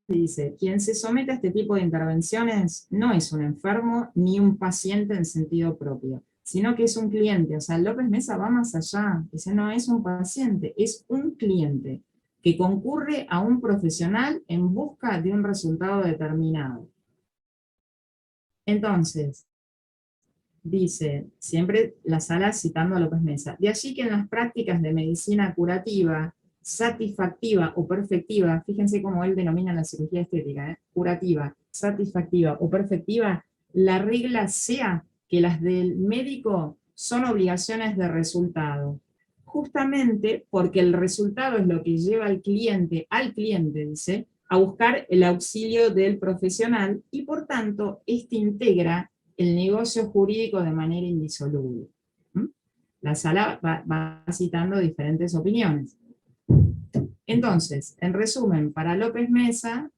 dice, quien se somete a este tipo de intervenciones no es un enfermo ni un paciente en sentido propio, sino que es un cliente. O sea, López Mesa va más allá. Dice, no es un paciente, es un cliente que concurre a un profesional en busca de un resultado determinado. Entonces, dice, siempre la sala citando a López Mesa, de allí que en las prácticas de medicina curativa, satisfactiva o perfectiva, fíjense cómo él denomina la cirugía estética, curativa, satisfactiva o perfectiva, la regla sea que las del médico son obligaciones de resultado, justamente porque el resultado es lo que lleva al cliente, dice, a buscar el auxilio del profesional y por tanto este integra el negocio jurídico de manera indisoluble. La sala va citando diferentes opiniones. Entonces, en resumen, para López Mesa,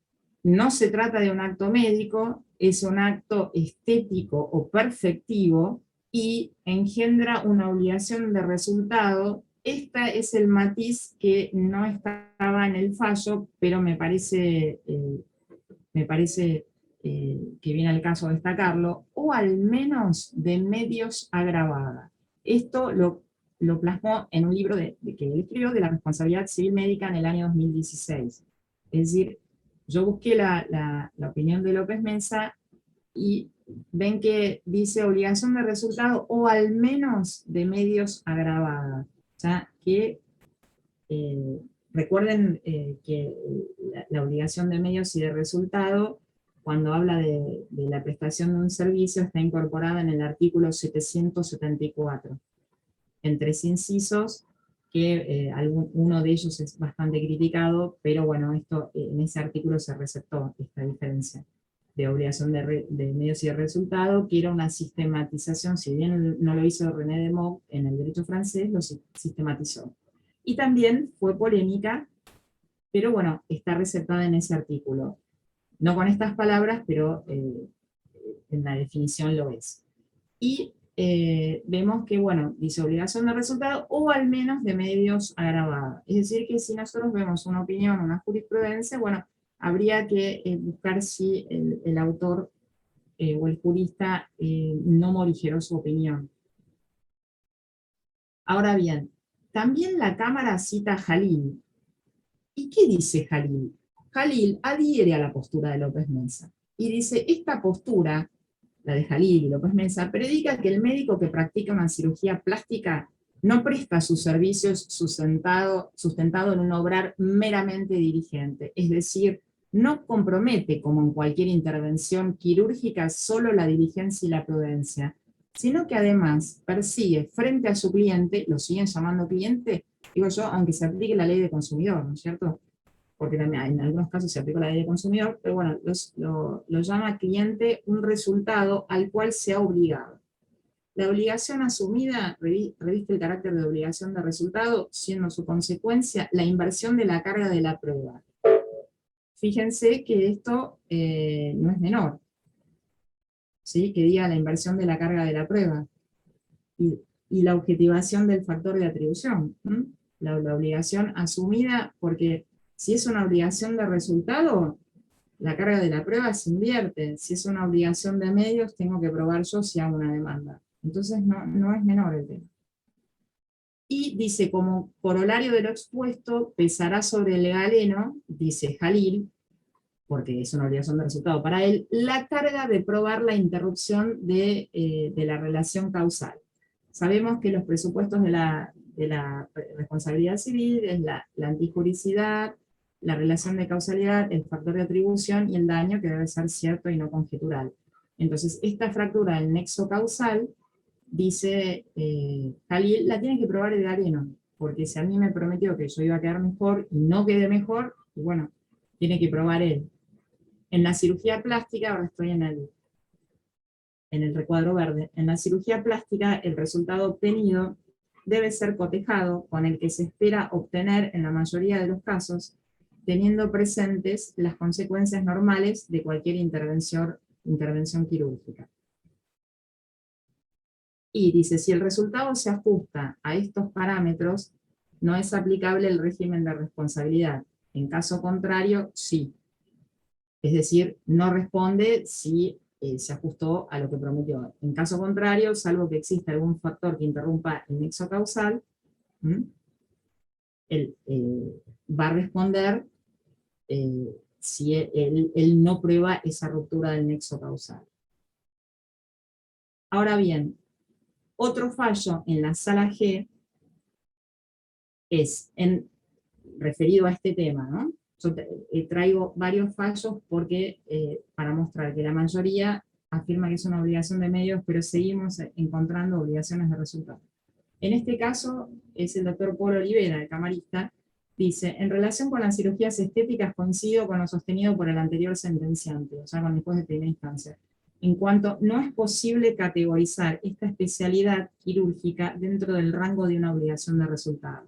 no se trata de un acto médico, es un acto estético o perfectivo y engendra una obligación de resultado. Este es el matiz que no estaba en el fallo, pero me parece que viene al caso destacarlo, o al menos de medios agravada. Esto lo plasmó en un libro que él escribió de la responsabilidad civil médica en el año 2016. Es decir, yo busqué la opinión de López Mesa y ven que dice obligación de resultado o al menos de medios agravada. O sea, que recuerden que la obligación de medios y de resultado, cuando habla de la prestación de un servicio, está incorporada en el artículo 774, en 3 incisos, que uno de ellos es bastante criticado, pero bueno, en ese artículo se resaltó esta diferencia de obligación de medios y de resultado, que era una sistematización, si bien no lo hizo René de Meaux en el derecho francés, lo sistematizó. Y también fue polémica, pero bueno, está resaltada en ese artículo. No con estas palabras, pero en la definición lo es. Y vemos que, bueno, dice obligación de resultado o al menos de medios agravada. Es decir, que si nosotros vemos una opinión, una jurisprudencia, bueno, habría que buscar si el autor o el jurista no morigeró su opinión. Ahora bien, también la Cámara cita a Jalil. ¿Y qué dice Jalil? Jalil adhiere a la postura de López Mesa. Y dice, esta postura, la de Jalil y López Mesa, predica que el médico que practica una cirugía plástica no presta sus servicios sustentado en un obrar meramente dirigente, es decir, no compromete, como en cualquier intervención quirúrgica, solo la diligencia y la prudencia, sino que además persigue frente a su cliente, lo siguen llamando cliente, digo yo, aunque se aplique la ley de consumidor, ¿no es cierto? Porque también en algunos casos se aplica la ley de consumidor, pero bueno, lo llama cliente un resultado al cual se ha obligado. La obligación asumida reviste el carácter de obligación de resultado, siendo su consecuencia la inversión de la carga de la prueba. Fíjense que esto no es menor, ¿sí? Que diga la inversión de la carga de la prueba y la objetivación del factor de atribución. La obligación asumida, porque si es una obligación de resultado, la carga de la prueba se invierte. Si es una obligación de medios, tengo que probar yo si hago una demanda. Entonces no es menor el tema. Y dice, como corolario de lo expuesto, pesará sobre el galeno, dice Jalil, porque es una obligación de resultado para él, la carga de probar la interrupción de la relación causal. Sabemos que los presupuestos de la responsabilidad civil es la antijuricidad, la relación de causalidad, el factor de atribución y el daño que debe ser cierto y no conjetural. Entonces, esta fractura del nexo causal, dice Jalil, la tiene que probar el alieno, porque si a mí me prometió que yo iba a quedar mejor y no quedé mejor, y bueno, tiene que probar él. En la cirugía plástica, ahora estoy en el recuadro verde, en la cirugía plástica el resultado obtenido debe ser cotejado con el que se espera obtener en la mayoría de los casos, teniendo presentes las consecuencias normales de cualquier intervención quirúrgica. Y dice, si el resultado se ajusta a estos parámetros, no es aplicable el régimen de responsabilidad. En caso contrario, sí. Es decir, no responde si se ajustó a lo que prometió. En caso contrario, salvo que exista algún factor que interrumpa el nexo causal, él va a responder si él no prueba esa ruptura del nexo causal. Ahora bien, otro fallo en la sala G es referido a este tema, ¿no? Yo traigo varios fallos porque, para mostrar que la mayoría afirma que es una obligación de medios, pero seguimos encontrando obligaciones de resultado. En este caso es el doctor Polo Olivera, el camarista, dice, en relación con las cirugías estéticas coincido con lo sostenido por el anterior sentenciante, o sea, con el juez de primera instancia, en cuanto no es posible categorizar esta especialidad quirúrgica dentro del rango de una obligación de resultado,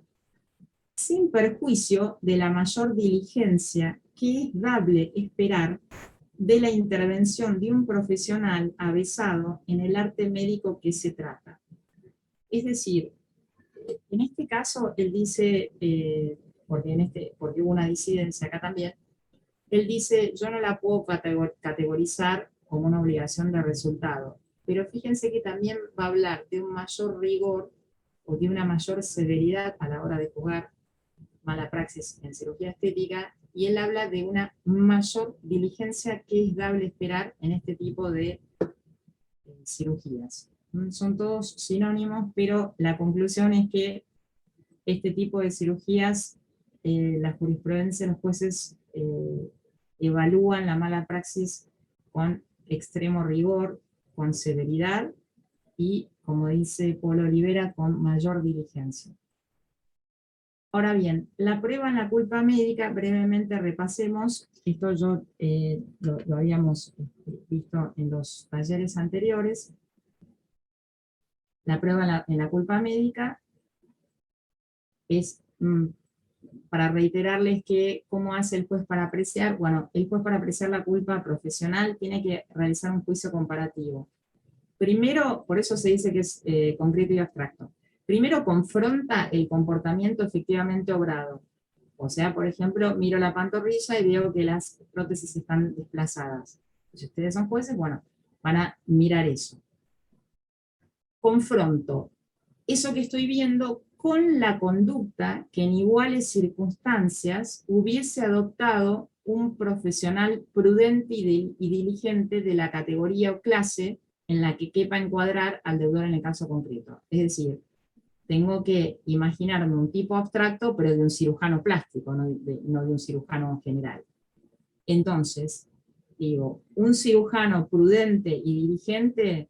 sin perjuicio de la mayor diligencia que es dable esperar de la intervención de un profesional avesado en el arte médico que se trata. Es decir, en este caso, él dice, porque hubo una disidencia acá también, él dice, yo no la puedo categorizar como una obligación de resultado, pero fíjense que también va a hablar de un mayor rigor o de una mayor severidad a la hora de juzgar mala praxis en cirugía estética, y él habla de una mayor diligencia que es dable esperar en este tipo de cirugías. Son todos sinónimos, pero la conclusión es que este tipo de cirugías, la jurisprudencia, los jueces evalúan la mala praxis con extremo rigor, con severidad y, como dice Polo Olivera, con mayor diligencia. Ahora bien, la prueba en la culpa médica, brevemente repasemos, esto lo habíamos visto en los talleres anteriores. La prueba en la culpa médica es, para reiterarles que cómo hace el juez para apreciar, bueno, el juez para apreciar la culpa profesional tiene que realizar un juicio comparativo. Primero, por eso se dice que es concreto y abstracto. Primero confronta el comportamiento efectivamente obrado. O sea, por ejemplo, miro la pantorrilla y veo que las prótesis están desplazadas. Si ustedes son jueces, bueno, van a mirar eso. Confronto eso que estoy viendo con la conducta que en iguales circunstancias hubiese adoptado un profesional prudente y diligente de la categoría o clase en la que quepa encuadrar al deudor en el caso concreto. Es decir, tengo que imaginarme un tipo abstracto, pero de un cirujano plástico, no de un cirujano general. Entonces, digo, un cirujano prudente y diligente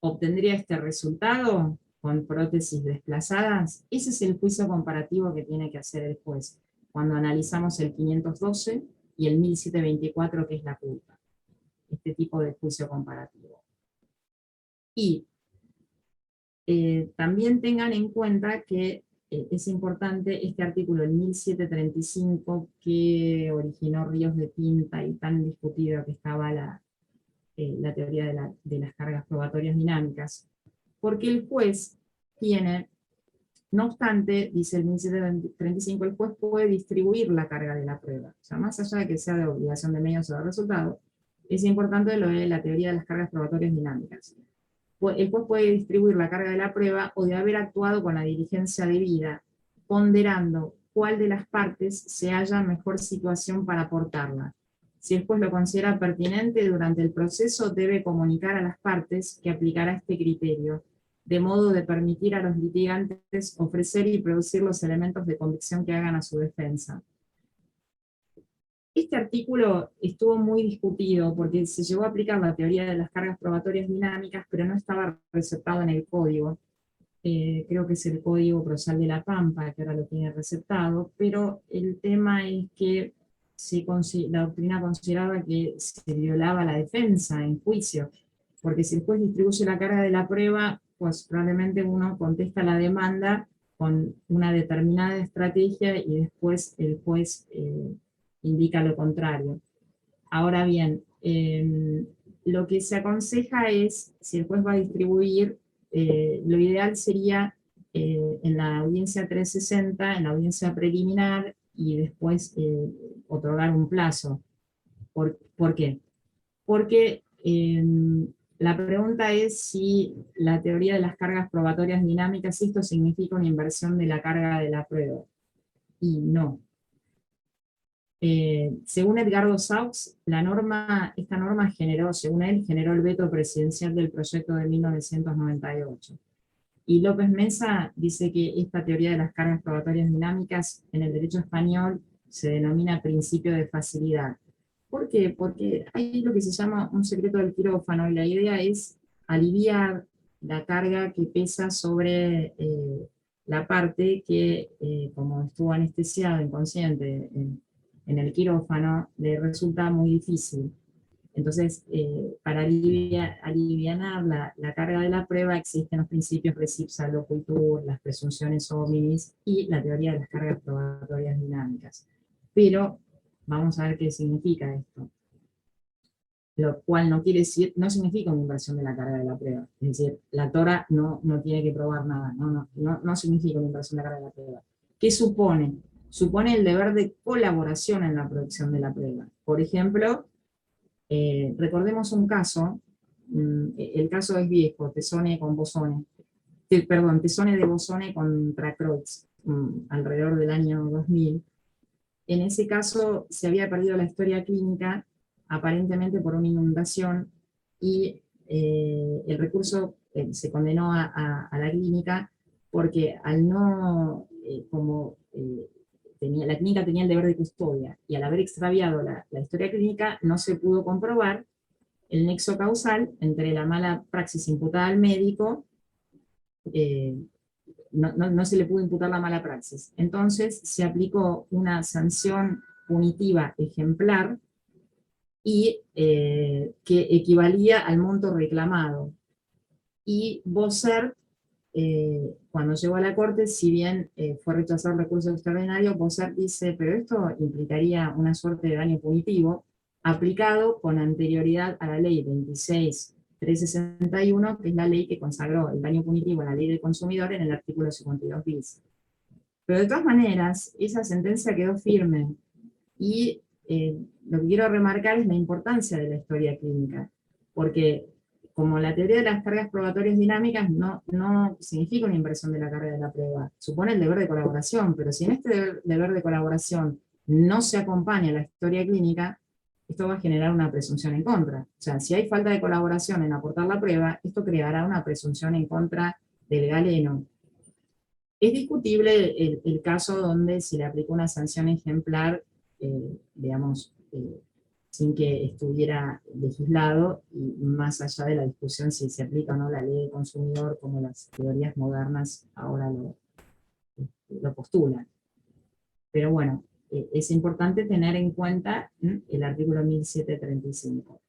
obtendría este resultado con prótesis desplazadas. Ese es el juicio comparativo que tiene que hacer el juez cuando analizamos el 512 y el 1724, que es la culpa. Este tipo de juicio comparativo. Y también tengan en cuenta que es importante este artículo, el 1735, que originó Ríos de Tinta y tan discutido que estaba la teoría de las cargas probatorias dinámicas, porque el juez tiene, no obstante, dice el 1735, el juez puede distribuir la carga de la prueba. O sea, más allá de que sea de obligación de medios o de resultado, es importante lo de la teoría de las cargas probatorias dinámicas. El juez puede distribuir la carga de la prueba o de haber actuado con la diligencia debida, ponderando cuál de las partes se halla en mejor situación para aportarla. Si el juez lo considera pertinente durante el proceso, debe comunicar a las partes que aplicará este criterio, de modo de permitir a los litigantes ofrecer y producir los elementos de convicción que hagan a su defensa. Este artículo estuvo muy discutido porque se llegó a aplicar la teoría de las cargas probatorias dinámicas, pero no estaba receptado en el código. Creo que es el Código Procesal de La Pampa, que ahora lo tiene receptado, pero el tema es que la doctrina consideraba que se violaba la defensa en juicio, porque si el juez distribuye la carga de la prueba, pues probablemente uno contesta la demanda con una determinada estrategia y después el juez indica lo contrario. Ahora bien, lo que se aconseja es, si el juez va a distribuir, lo ideal sería en la audiencia 360, en la audiencia preliminar, y después otorgar un plazo. ¿Por qué? Porque la pregunta es si la teoría de las cargas probatorias dinámicas, si esto significa una inversión de la carga de la prueba. Y no. Según Edgardo Saux, esta norma generó, según él, generó el veto presidencial del proyecto de 1998. Y López Mesa dice que esta teoría de las cargas probatorias dinámicas en el derecho español se denomina principio de facilidad. ¿Por qué? Porque hay lo que se llama un secreto del quirófano, y la idea es aliviar la carga que pesa sobre la parte que, como estuvo anestesiado, inconsciente, en el quirófano, le resulta muy difícil. Entonces, para alivianar la carga de la prueba, existen los principios recipsa loquitur, las presunciones hominis y la teoría de las cargas probatorias dinámicas. Pero vamos a ver qué significa esto. Lo cual no quiere decir, no significa una inversión de la carga de la prueba. Es decir, la tora no tiene que probar nada, no significa una inversión de la carga de la prueba. ¿Qué supone? Supone el deber de colaboración en la producción de la prueba. Por ejemplo, recordemos un caso, el caso es viejo, Tesone con Bosone, Tesone de Bosone contra Kreutz, alrededor del año 2000. En ese caso se había perdido la historia clínica, aparentemente por una inundación, y el recurso se condenó a la clínica porque al no, la clínica tenía el deber de custodia, y al haber extraviado la historia clínica no se pudo comprobar el nexo causal entre la mala praxis imputada al médico, no se le pudo imputar la mala praxis. Entonces se aplicó una sanción punitiva ejemplar y que equivalía al monto reclamado. Y Bossert, cuando llegó a la corte, si bien fue rechazado el recurso extraordinario, Bossert dice, pero esto implicaría una suerte de daño punitivo aplicado con anterioridad a la ley 26.361, que es la ley que consagró el daño punitivo en la ley del consumidor en el artículo 52 bis. Pero de todas maneras, esa sentencia quedó firme, y lo que quiero remarcar es la importancia de la historia clínica, porque como la teoría de las cargas probatorias dinámicas no significa una inversión de la carga de la prueba, supone el deber de colaboración, pero si en este deber de colaboración no se acompaña la historia clínica, esto va a generar una presunción en contra. O sea, si hay falta de colaboración en aportar la prueba, esto creará una presunción en contra del galeno. Es discutible el caso donde se le aplicó una sanción ejemplar, digamos, sin que estuviera legislado, y más allá de la discusión si se aplica o no la ley del consumidor, como las teorías modernas ahora lo postulan. Pero bueno, es importante tener en cuenta el artículo 1735.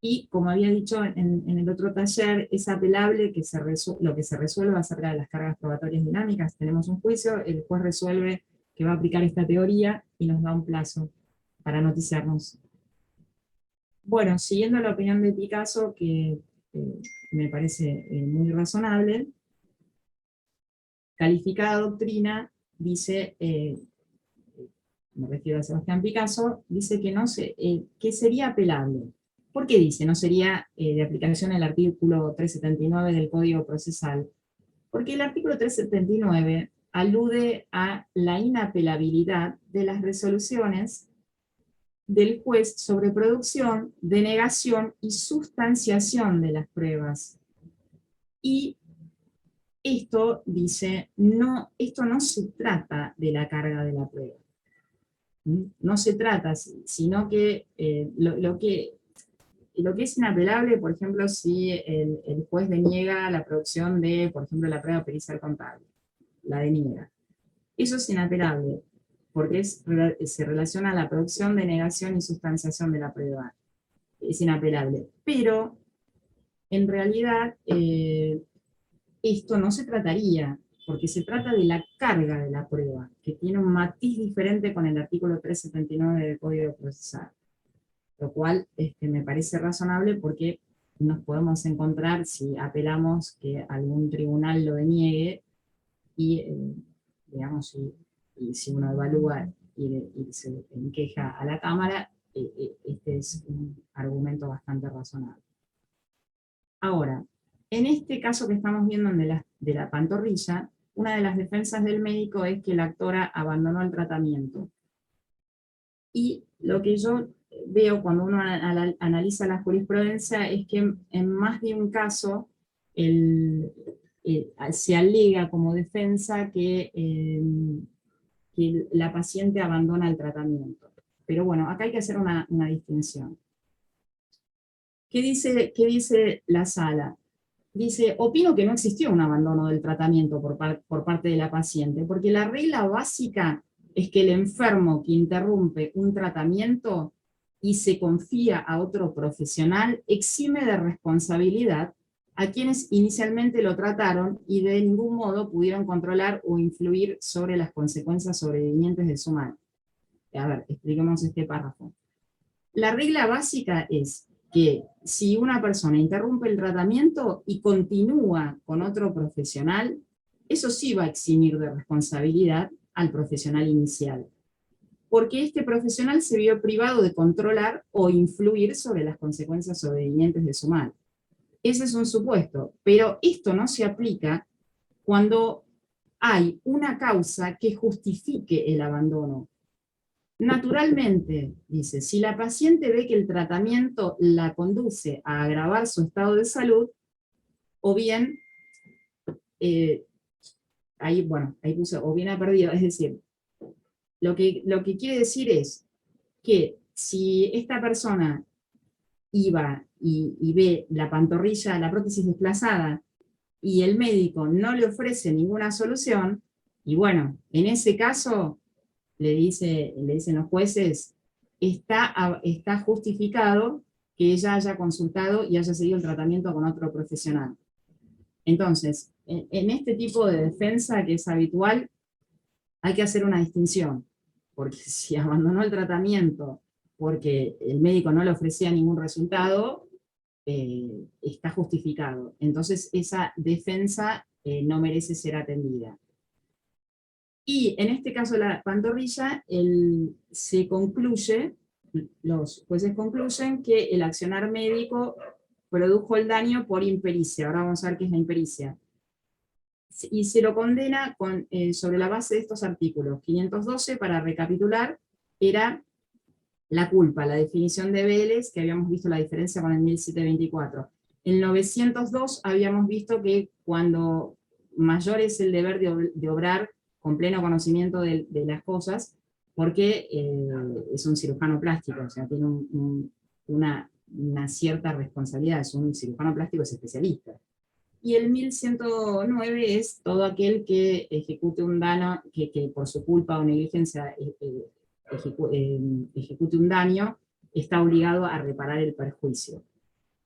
Y como había dicho en el otro taller, es apelable que lo que se resuelva acerca de las cargas probatorias dinámicas. Tenemos un juicio, el juez resuelve que va a aplicar esta teoría y nos da un plazo para noticiarnos. Bueno, siguiendo la opinión de Picasso, que me parece muy razonable, calificada doctrina dice, me refiero a Sebastián Picasso, dice que, que sería apelable. ¿Por qué dice no sería de aplicación el artículo 379 del Código Procesal? Porque el artículo 379 alude a la inapelabilidad de las resoluciones del juez sobre producción, denegación y sustanciación de las pruebas. Y esto dice, no, esto no se trata de la carga de la prueba. No se trata, sino que lo que es inapelable, por ejemplo, si el juez deniega la producción de, por ejemplo, la prueba pericial contable, la deniega. Eso es inapelable, porque se relaciona a la producción, denegación y sustanciación de la prueba. Es inapelable. Pero, en realidad, esto no se trataría, porque se trata de la carga de la prueba, que tiene un matiz diferente con el artículo 379 del Código Procesal. Lo cual me parece razonable porque nos podemos encontrar, si apelamos, que algún tribunal lo deniegue, y digamos, si uno evalúa y se queja a la Cámara, este es un argumento bastante razonable. Ahora, en este caso que estamos viendo de la pantorrilla, una de las defensas del médico es que la actora abandonó el tratamiento. Y lo que yo veo cuando uno analiza la jurisprudencia es que en más de un caso se alega como defensa que la paciente abandona el tratamiento. Pero bueno, acá hay que hacer una distinción. ¿Qué dice la sala? Dice, opino que no existió un abandono del tratamiento por parte de la paciente, porque la regla básica es que el enfermo que interrumpe un tratamiento y se confía a otro profesional exime de responsabilidad a quienes inicialmente lo trataron y de ningún modo pudieron controlar o influir sobre las consecuencias sobrevinientes de su mal. A ver, expliquemos este párrafo. La regla básica es que si una persona interrumpe el tratamiento y continúa con otro profesional, eso sí va a eximir de responsabilidad al profesional inicial, porque este profesional se vio privado de controlar o influir sobre las consecuencias sobrevinientes de su mal. Ese es un supuesto, pero esto no se aplica cuando hay una causa que justifique el abandono. Naturalmente, dice, si la paciente ve que el tratamiento la conduce a agravar su estado de salud, o bien, ahí puse, o bien ha perdido, es decir, lo que quiere decir es que si esta persona iba y ve la pantorrilla, la prótesis desplazada, y el médico no le ofrece ninguna solución, y bueno, en ese caso, le dicen los jueces, está justificado que ella haya consultado y haya seguido el tratamiento con otro profesional. Entonces, en este tipo de defensa que es habitual, hay que hacer una distinción, porque si abandonó el tratamiento porque el médico no le ofrecía ningún resultado, está justificado. Entonces, esa defensa no merece ser atendida. Y en este caso de la pantorrilla, se concluye, los jueces concluyen que el accionar médico produjo el daño por impericia. Ahora vamos a ver qué es la impericia. Y se lo condena sobre la base de estos artículos. 512, para recapitular, era la culpa, la definición de Vélez, que habíamos visto la diferencia con el 1724. En 902 habíamos visto que cuando mayor es el deber de obrar con pleno conocimiento de las cosas, porque es un cirujano plástico, o sea, tiene una cierta responsabilidad, es un cirujano plástico, es especialista. Y el 1109 es todo aquel que ejecute un daño, que por su culpa o negligencia ejecute un daño, está obligado a reparar el perjuicio.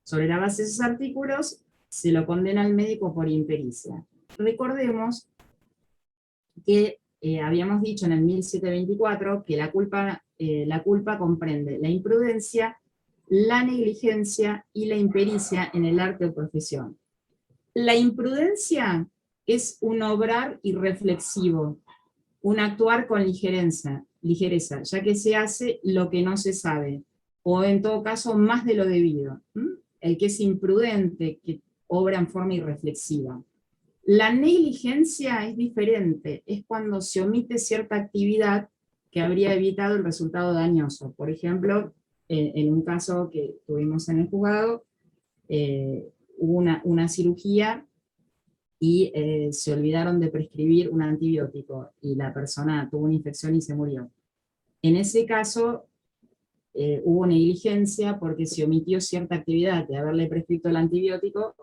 Sobre la base de esos artículos, se lo condena al médico por impericia. Recordemos que habíamos dicho en el 1724 que la culpa comprende la imprudencia, la negligencia y la impericia en el arte o profesión. La imprudencia es un obrar irreflexivo, un actuar con ligereza, ya que se hace lo que no se sabe, o en todo caso más de lo debido. El que es imprudente, que obra en forma irreflexiva. La negligencia es diferente, es cuando se omite cierta actividad que habría evitado el resultado dañoso. Por ejemplo, en un caso que tuvimos en el juzgado, hubo una cirugía y se olvidaron de prescribir un antibiótico, y la persona tuvo una infección y se murió. En ese caso, hubo negligencia porque se omitió cierta actividad de haberle prescrito el antibiótico,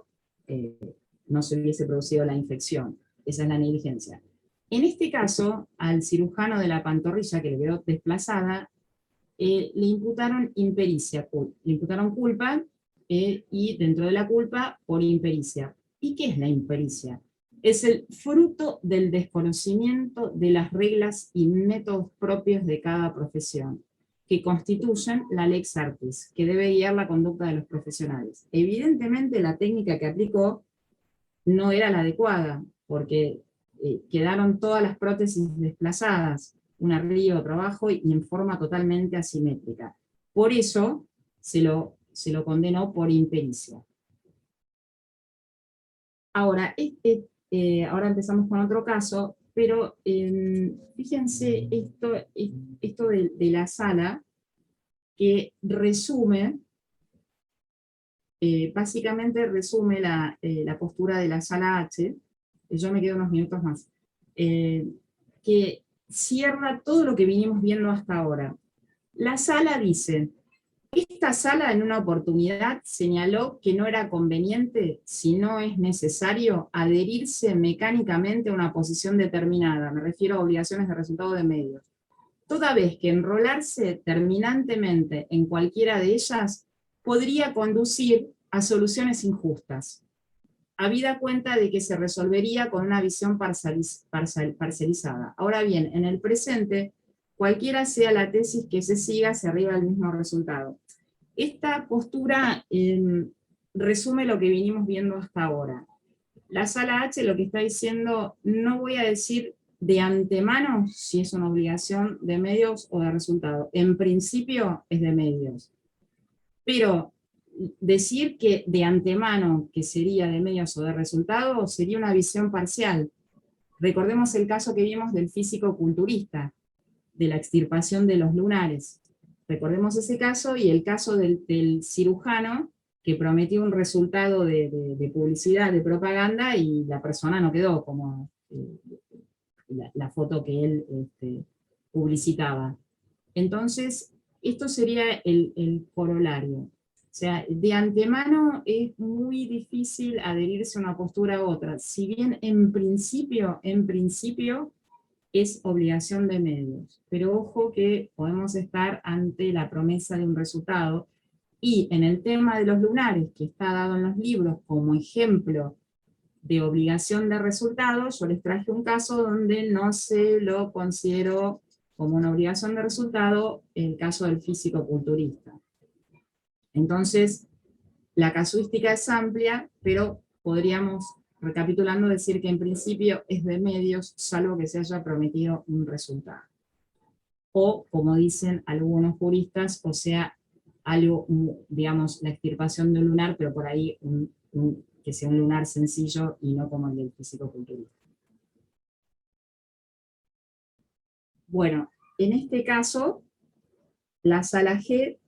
eh, no se hubiese producido la infección. Esa es la negligencia. En este caso, al cirujano de la pantorrilla que le quedó desplazada, le imputaron impericia, le imputaron culpa, y dentro de la culpa, por impericia. ¿Y qué es la impericia? Es el fruto del desconocimiento de las reglas y métodos propios de cada profesión, que constituyen la lex artis, que debe guiar la conducta de los profesionales. Evidentemente, la técnica que aplicó no era la adecuada, porque quedaron todas las prótesis desplazadas, una arriba, otra abajo, y en forma totalmente asimétrica. Por eso se lo condenó por impericia. Ahora, ahora empezamos con otro caso, pero fíjense esto de la sala, que resume, básicamente resume la postura de la sala H. Yo me quedo unos minutos más, que cierra todo lo que vinimos viendo hasta ahora. La sala dice: esta sala en una oportunidad señaló que no era conveniente, si no es necesario, adherirse mecánicamente a una posición determinada, me refiero a obligaciones de resultado de medios, toda vez que enrolarse terminantemente en cualquiera de ellas podría conducir a soluciones injustas, habida cuenta de que se resolvería con una visión parcializada. Ahora bien, en el presente, cualquiera sea la tesis que se siga, se arriba al mismo resultado. Esta postura resume lo que vinimos viendo hasta ahora. La sala H lo que está diciendo: no voy a decir de antemano si es una obligación de medios o de resultado. En principio es de medios. Pero decir que de antemano que sería de medios o de resultados sería una visión parcial. Recordemos el caso que vimos del físico-culturista, de la extirpación de los lunares. Recordemos ese caso, y el caso del cirujano que prometió un resultado de publicidad, de propaganda, y la persona no quedó como la foto que él publicitaba. Entonces, esto sería el corolario. O sea, de antemano es muy difícil adherirse a una postura a otra, si bien en principio es obligación de medios. Pero ojo que podemos estar ante la promesa de un resultado, y en el tema de los lunares, que está dado en los libros como ejemplo de obligación de resultados, yo les traje un caso donde no se lo consideró como una obligación de resultado, el caso del físico-culturista. Entonces, la casuística es amplia, pero podríamos, recapitulando, decir que en principio es de medios, salvo que se haya prometido un resultado. O, como dicen algunos juristas, o sea, algo, digamos, la extirpación de un lunar, pero por ahí que sea un lunar sencillo y no como el del físico-culturista. Bueno, en este caso, la sala G,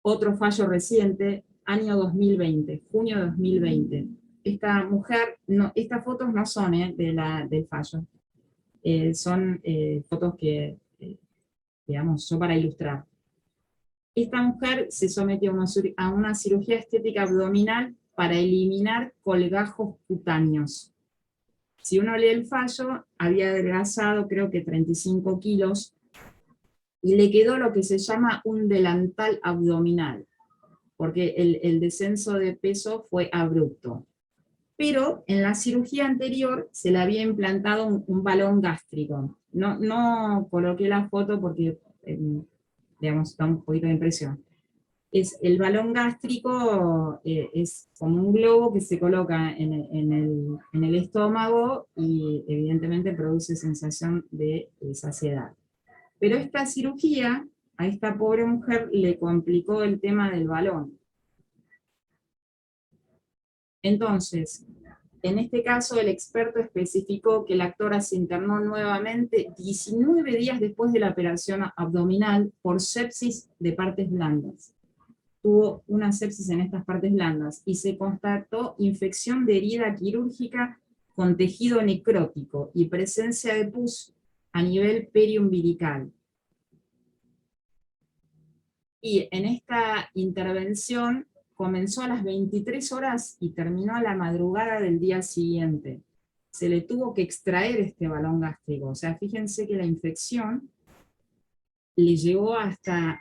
otro fallo reciente, año 2020, junio de 2020. Esta mujer, no, estas fotos no son del fallo, son fotos que, digamos, yo para ilustrar. Esta mujer se sometió a una cirugía estética abdominal para eliminar colgajos cutáneos. Si uno lee el fallo, había adelgazado creo que 35 kilos, y le quedó lo que se llama un delantal abdominal, porque el descenso de peso fue abrupto. Pero en la cirugía anterior se le había implantado un balón gástrico. No coloqué la foto porque, digamos, da un poquito de impresión. El balón gástrico es como un globo que se coloca en el estómago, y evidentemente produce sensación de saciedad. Pero esta cirugía, a esta pobre mujer le complicó el tema del balón. Entonces, En este caso, el experto especificó que la actora se internó nuevamente 19 días después de la operación abdominal por sepsis de partes blandas. Tuvo una sepsis en estas partes blandas y se constató infección de herida quirúrgica con tejido necrótico y presencia de pus a nivel periumbilical. Y en esta intervención comenzó a las 23 horas y terminó a la madrugada del día siguiente. Se le tuvo que extraer este balón gástrico. O sea, fíjense que la infección le llegó hasta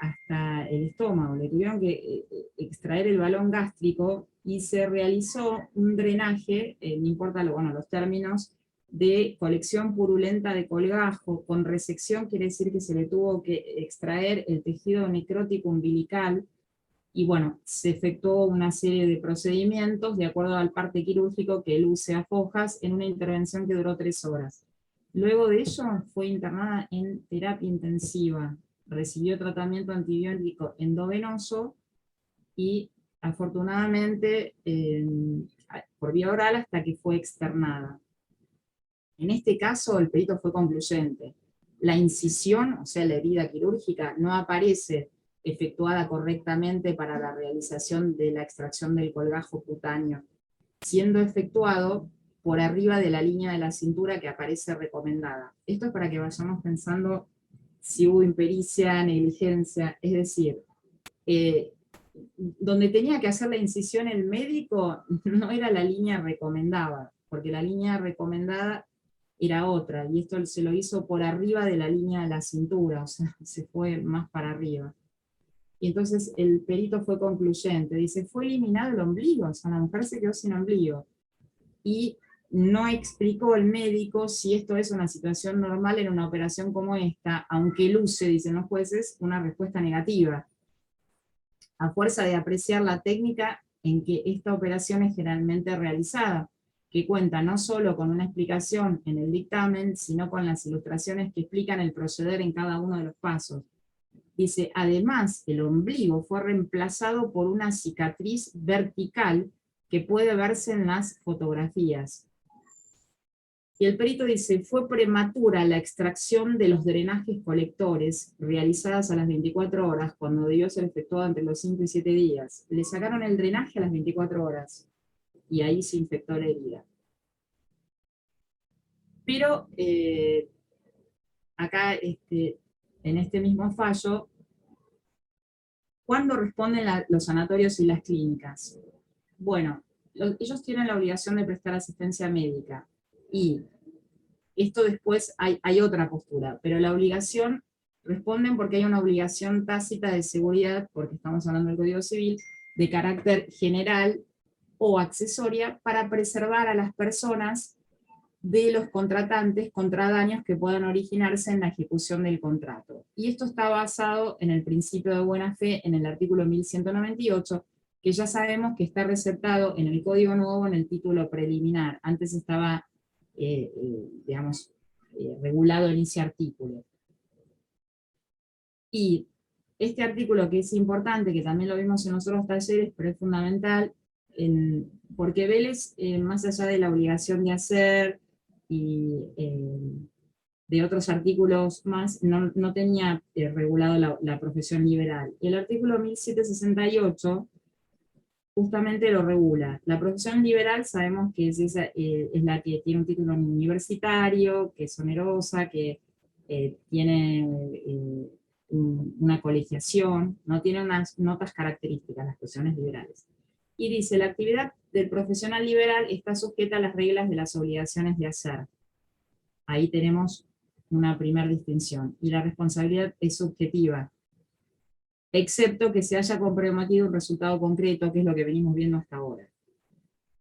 el estómago. Le tuvieron que extraer el balón gástrico y se realizó un drenaje, no importa los términos, de colección purulenta de colgajo. Con resección quiere decir que se le tuvo que extraer el tejido necrótico umbilical, y bueno, se efectuó una serie de procedimientos de acuerdo al parte quirúrgico que luce a Fojas en una intervención que duró 3 horas. Luego de ello fue internada en terapia intensiva, recibió tratamiento antibiótico endovenoso y afortunadamente por vía oral hasta que fue externada. En este caso el perito fue concluyente. La incisión, o sea la herida quirúrgica, no aparece efectuada correctamente para la realización de la extracción del colgajo cutáneo, siendo efectuado por arriba de la línea de la cintura que aparece recomendada. Esto es para que vayamos pensando si hubo impericia, negligencia, es decir, donde tenía que hacer la incisión el médico no era la línea recomendada, porque la línea recomendada era otra, y esto se lo hizo por arriba de la línea de la cintura, o sea, se fue más para arriba. Y entonces el perito fue concluyente, dice, fue eliminado el ombligo, o sea, la mujer se quedó sin ombligo. Y no explicó el médico si esto es una situación normal en una operación como esta, aunque luce, dicen los jueces, una respuesta negativa, a fuerza de apreciar la técnica en que esta operación es generalmente realizada, que cuenta no solo con una explicación en el dictamen, sino con las ilustraciones que explican el proceder en cada uno de los pasos. Dice, además, el ombligo fue reemplazado por una cicatriz vertical que puede verse en las fotografías. Y el perito dice, fue prematura la extracción de los drenajes colectores realizadas a las 24 horas, cuando debió ser efectuado entre los 5 y 7 días. Le sacaron el drenaje a las 24 horas y ahí se infectó la herida. Pero acá, en este mismo fallo, ¿cuándo responden los sanatorios y las clínicas? Bueno, ellos tienen la obligación de prestar asistencia médica, y esto después hay otra postura, pero la obligación, responden porque hay una obligación tácita de seguridad, porque estamos hablando del Código Civil, de carácter general o accesoria, para preservar a las personas de los contratantes contra daños que puedan originarse en la ejecución del contrato. Y esto está basado en el principio de buena fe, en el artículo 1198, que ya sabemos que está receptado en el Código Nuevo en el título preliminar. Antes estaba, regulado en ese artículo. Y este artículo, que es importante, que también lo vimos en los otros talleres, pero es fundamental, porque Vélez, más allá de la obligación de hacer y de otros artículos más, no tenía regulado la profesión liberal. El artículo 1768 justamente lo regula. La profesión liberal sabemos que es la que tiene un título universitario, que es onerosa, que tiene una colegiación, no tiene unas notas características, las profesiones liberales. Y dice, la actividad del profesional liberal está sujeta a las reglas de las obligaciones de hacer. Ahí tenemos una primera distinción. Y la responsabilidad es subjetiva, excepto que se haya comprometido un resultado concreto, que es lo que venimos viendo hasta ahora.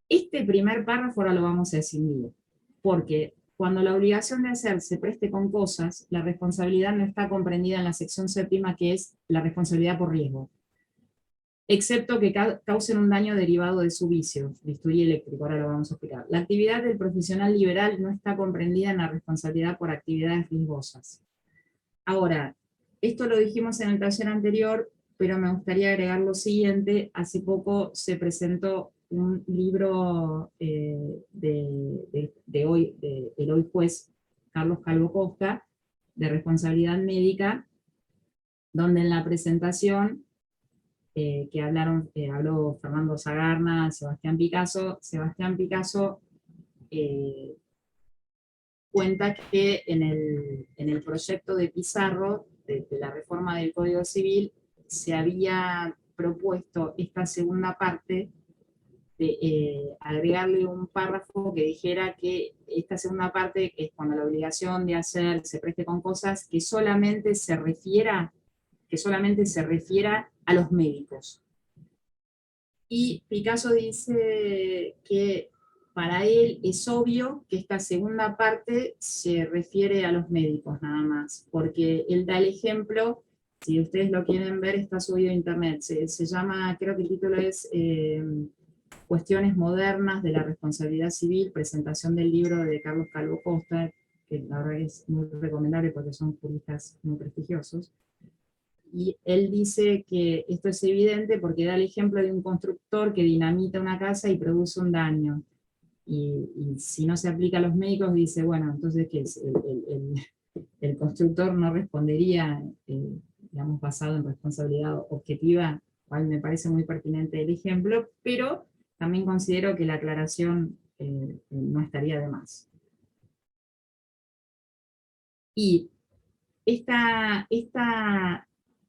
Este primer párrafo ahora lo vamos a escindir, porque cuando la obligación de hacer se preste con cosas, la responsabilidad no está comprendida en la sección séptima, que es la responsabilidad por riesgo, excepto que causen un daño derivado de su vicio, bisturí eléctrico, ahora lo vamos a explicar. La actividad del profesional liberal no está comprendida en la responsabilidad por actividades riesgosas. Ahora, esto lo dijimos en el taller anterior, pero me gustaría agregar lo siguiente. Hace poco se presentó un libro del hoy juez Carlos Calvo Costa, de responsabilidad médica, donde en la presentación habló Fernando Sagarna, Sebastián Picasso cuenta que en el proyecto de Pizarro, de la reforma del Código Civil, se había propuesto esta segunda parte de agregarle un párrafo que dijera que esta segunda parte, que es cuando la obligación de hacer se preste con cosas, que solamente se refiera a los médicos. Y Picasso dice que para él es obvio que esta segunda parte se refiere a los médicos nada más, porque él da el ejemplo, si ustedes lo quieren ver, está subido a internet, se llama, creo que el título es Cuestiones modernas de la responsabilidad civil, presentación del libro de Carlos Calvo Costa, que la verdad es muy recomendable porque son juristas muy prestigiosos. Y él dice que esto es evidente porque da el ejemplo de un constructor que dinamita una casa y produce un daño. Y si no se aplica a los médicos, dice, bueno, entonces ¿qué es? El constructor no respondería, digamos, basado en responsabilidad objetiva, cual me parece muy pertinente el ejemplo, pero también considero que la aclaración no estaría de más. Y esta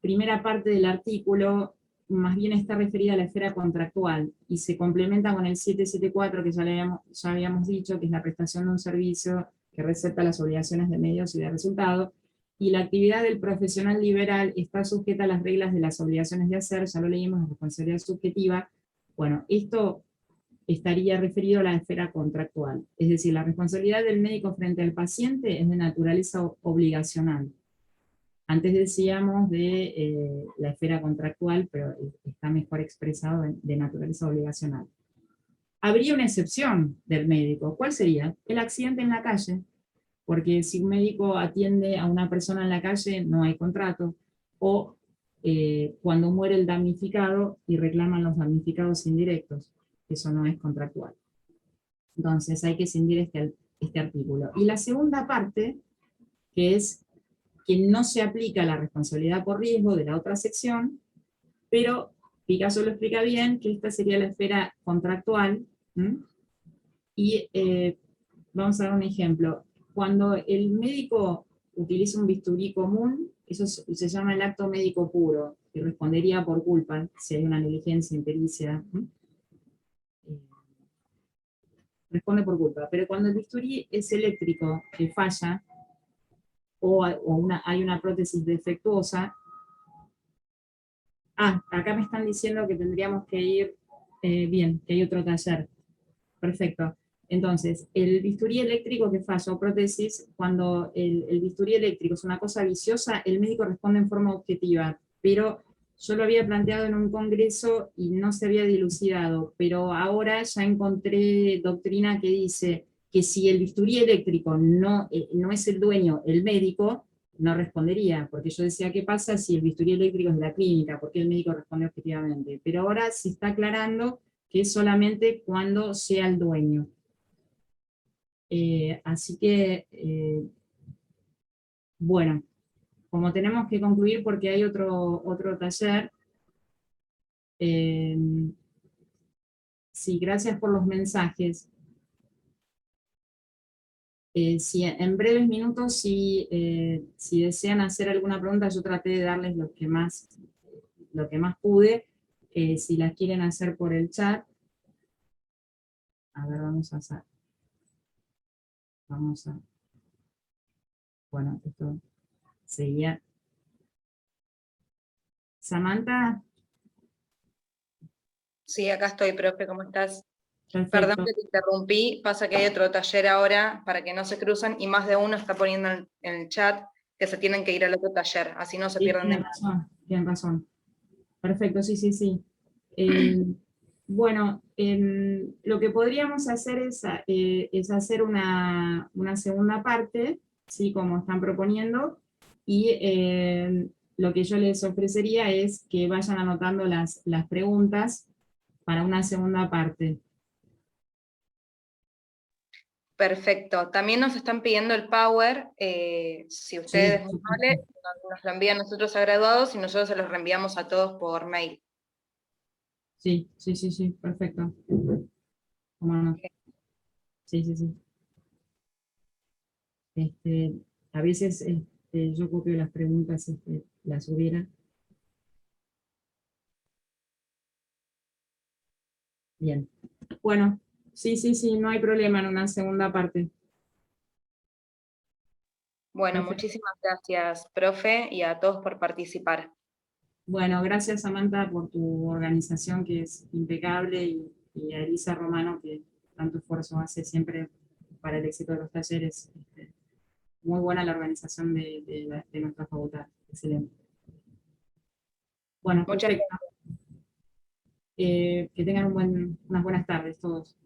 primera parte del artículo más bien está referida a la esfera contractual y se complementa con el 774 que ya habíamos dicho, que es la prestación de un servicio que receta las obligaciones de medios y de resultado, y la actividad del profesional liberal está sujeta a las reglas de las obligaciones de hacer, ya lo leímos, la responsabilidad subjetiva. Bueno, esto estaría referido a la esfera contractual, es decir, la responsabilidad del médico frente al paciente es de naturaleza obligacional. Antes decíamos de la esfera contractual, pero está mejor expresado de naturaleza obligacional. Habría una excepción del médico. ¿Cuál sería? El accidente en la calle. Porque si un médico atiende a una persona en la calle, no hay contrato. O cuando muere el damnificado y reclaman los damnificados indirectos. Eso no es contractual. Entonces hay que escindir este artículo. Y la segunda parte, que es que no se aplica la responsabilidad por riesgo de la otra sección, pero Picasso lo explica bien, que esta sería la esfera contractual, y vamos a dar un ejemplo. Cuando el médico utiliza un bisturí común, eso se llama el acto médico puro, y respondería por culpa, si hay una negligencia, impericia, responde por culpa. Pero cuando el bisturí es eléctrico, que falla, o hay una prótesis defectuosa. Acá me están diciendo que tendríamos que ir, bien, que hay otro taller. Perfecto. Entonces, el bisturí eléctrico que falla o prótesis, cuando el bisturí eléctrico es una cosa viciosa, el médico responde en forma objetiva, pero yo lo había planteado en un congreso y no se había dilucidado, pero ahora ya encontré doctrina que dice que si el bisturí eléctrico no es el dueño, el médico, no respondería, porque yo decía, ¿qué pasa si el bisturí eléctrico es de la clínica? ¿Por qué el médico responde objetivamente? Pero ahora se está aclarando que es solamente cuando sea el dueño. Así que, bueno, como tenemos que concluir porque hay otro taller, sí, gracias por los mensajes. Si en breves minutos, si desean hacer alguna pregunta, yo traté de darles lo que más pude. Si las quieren hacer por el chat, a ver, vamos a, bueno, esto seguía. Samantha. Sí, acá estoy, profe, ¿cómo estás? Perfecto. Perdón que te interrumpí, pasa que hay otro taller ahora para que no se cruzan y más de uno está poniendo en el chat que se tienen que ir al otro taller, así no se pierden de nada. Tienen razón. Perfecto, sí. Bueno, lo que podríamos hacer es hacer una segunda parte, ¿sí? Como están proponiendo, y lo que yo les ofrecería es que vayan anotando las preguntas para una segunda parte. Perfecto. También nos están pidiendo el Power. Si ustedes Sí, nos lo envían nosotros a graduados y nosotros se los reenviamos a todos por mail. sí, sí, sí, sí, perfecto. ¿Cómo no? Sí, sí, sí. A veces yo copio las preguntas, las hubiera. Bien. Bueno, sí, sí, sí, no hay problema en una segunda parte. Bueno, Perfecto. muchísimas gracias, profe, y a todos por participar. Bueno, gracias Samantha por tu organización que es impecable y a Elisa Romano que tanto esfuerzo hace siempre para el éxito de los talleres. Muy buena la organización de nuestra facultad. Excelente. Bueno, Muchas perfecto. gracias. Que tengan unas buenas tardes todos.